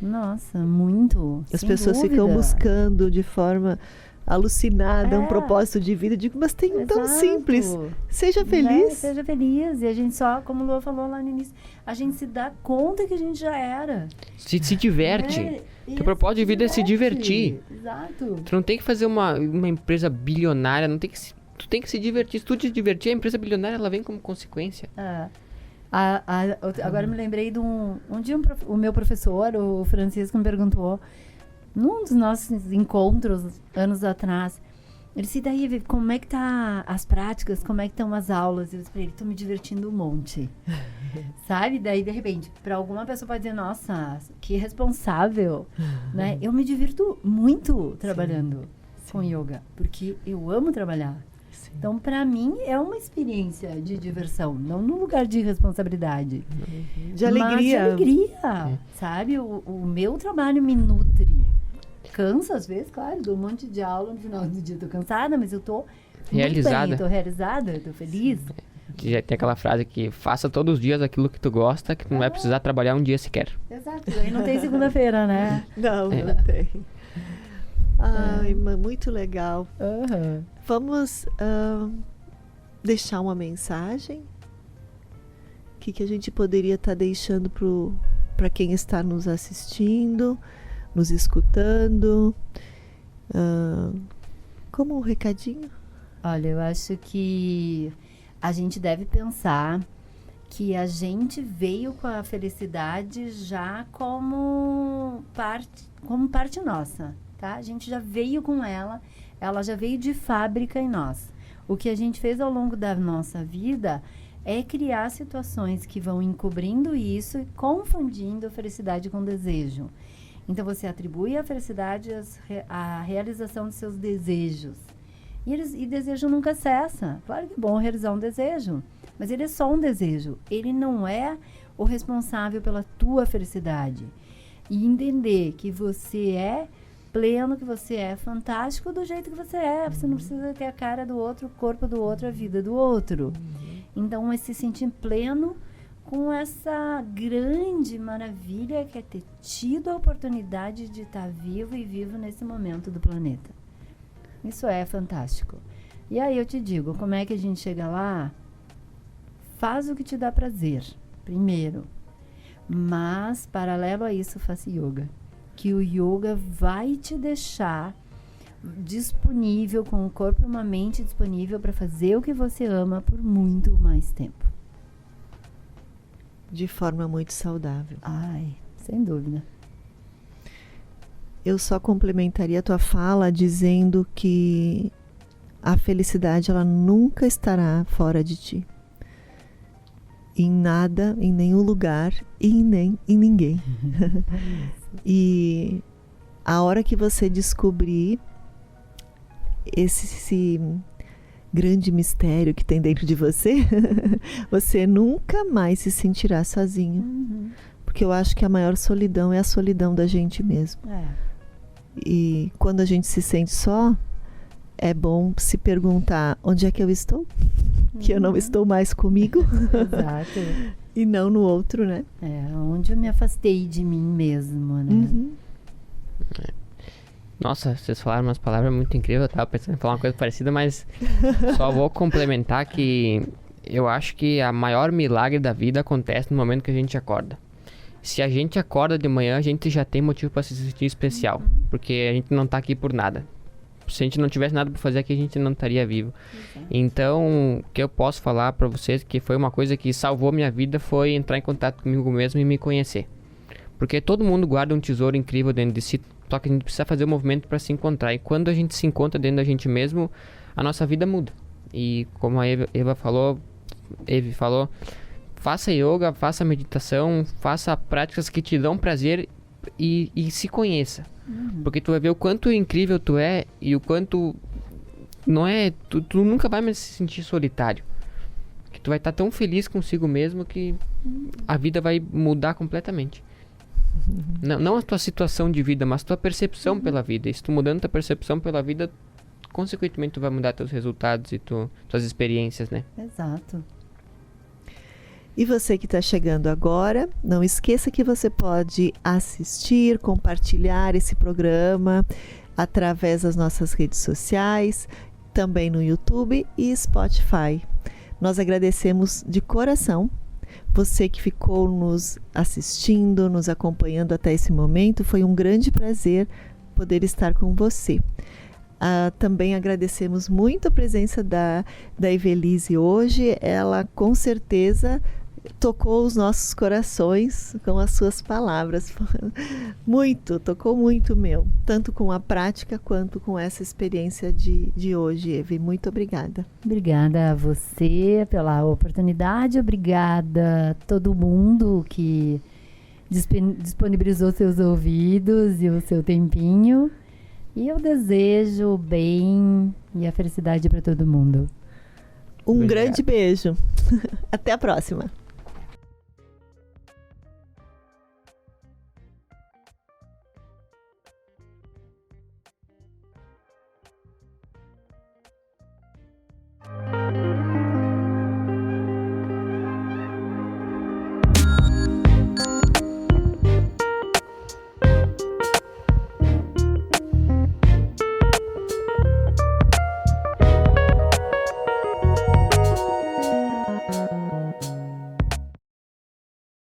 Nossa, muito. As pessoas ficam buscando de forma alucinada um propósito de vida. Eu digo, mas tem um tão simples. Seja feliz. Seja feliz. E a gente só, como o Lua falou lá no início, a gente se dá conta que a gente já era. Se diverte. Teu propósito de vida é se divertir. Exato. Tu não tem que fazer uma empresa bilionária, não tem que tu tem que se divertir. Se tu te divertir, a empresa bilionária ela vem como consequência. Agora me lembrei de um dia o meu professor, o Francisco, me perguntou, num dos nossos encontros, anos atrás, ele disse, daí, como é que tá as práticas, como é que estão as aulas? Eu disse pra ele, tô me divertindo um monte. Sabe? Daí, de repente, pra alguma pessoa pode dizer, nossa, que responsável, né? Eu me divirto muito trabalhando com yoga, porque eu amo trabalhar. Sim. Então, para mim, é uma experiência de diversão, não num lugar de responsabilidade. De alegria. Mas de alegria, sabe? O meu trabalho me nutre. Cansa, às vezes, claro, dou um monte de aula no final do dia. Tô cansada, mas eu tô realizada. Bem, tô realizada, tô feliz. Já tem aquela frase que faça todos os dias aquilo que tu gosta, que tu não vai precisar trabalhar um dia sequer. Exato, aí não tem segunda-feira, né? Não tem. Ai, muito legal. Vamos deixar uma mensagem? O que a gente poderia estar deixando para quem está nos assistindo, nos escutando? Como um recadinho? Olha, eu acho que a gente deve pensar que a gente veio com a felicidade já como parte nossa. Tá? A gente já veio com ela já veio de fábrica em nós. O que a gente fez ao longo da nossa vida é criar situações que vão encobrindo isso e confundindo a felicidade com desejo. Então, você atribui à felicidade a realização dos seus desejos. E desejo nunca cessa. Claro que é bom realizar um desejo, mas ele é só um desejo. Ele não é o responsável pela tua felicidade. E entender que você é pleno, que você é fantástico do jeito que você é. Você não precisa ter a cara do outro, o corpo do outro, a vida do outro. Então, é se sentir pleno com essa grande maravilha que é ter tido a oportunidade de estar vivo e vivo nesse momento do planeta. Isso é fantástico. E aí eu te digo, como é que a gente chega lá? Faz o que te dá prazer, primeiro. Mas, paralelo a isso, faça yoga. Que o yoga vai te deixar disponível, com o corpo e uma mente disponível para fazer o que você ama por muito mais tempo. De forma muito saudável. Ai, sem dúvida. Eu só complementaria a tua fala dizendo que a felicidade ela nunca estará fora de ti. Em nada, em nenhum lugar e nem em ninguém. E a hora que você descobrir esse grande mistério que tem dentro de você, você nunca mais se sentirá sozinho. Porque eu acho que a maior solidão é a solidão da gente mesmo. E quando a gente se sente só, é bom se perguntar onde é que eu estou? Que eu não estou mais comigo. Exato. E não no outro, né? Onde eu me afastei de mim mesmo, né? Nossa, vocês falaram umas palavras muito incríveis. Eu tava pensando em falar uma coisa parecida, mas só vou complementar que eu acho que a maior milagre da vida acontece no momento que a gente acorda. Se a gente acorda de manhã, a gente já tem motivo para se sentir especial, porque a gente não tá aqui por nada. Se a gente não tivesse nada para fazer aqui, a gente não estaria vivo. Então, o que eu posso falar para vocês que foi uma coisa que salvou minha vida foi entrar em contato comigo mesmo e me conhecer. Porque todo mundo guarda um tesouro incrível dentro de si, só que a gente precisa fazer o movimento para se encontrar. E quando a gente se encontra dentro da gente mesmo, a nossa vida muda. E como a Eve falou, faça yoga, faça meditação, faça práticas que te dão prazer e se conheça. Porque tu vai ver o quanto incrível tu é e o quanto não é... Tu nunca vai mais se sentir solitário. Que tu vai estar tão feliz consigo mesmo que a vida vai mudar completamente. Não a tua situação de vida, mas a tua percepção pela vida. E se tu mudando tua percepção pela vida, consequentemente tu vai mudar teus resultados e tuas experiências, né? Exato. E você que está chegando agora, não esqueça que você pode assistir, compartilhar esse programa através das nossas redes sociais, também no YouTube e Spotify. Nós agradecemos de coração você que ficou nos assistindo, nos acompanhando até esse momento. Foi um grande prazer poder estar com você. Também agradecemos muito a presença da Evelise hoje. Ela com certeza tocou os nossos corações com as suas palavras. Tocou muito meu, tanto com a prática quanto com essa experiência de hoje, Eve. Muito obrigada. Obrigada a você pela oportunidade, obrigada a todo mundo que disponibilizou seus ouvidos e o seu tempinho. E eu desejo o bem e a felicidade para todo mundo. Um grande beijo. Até a próxima.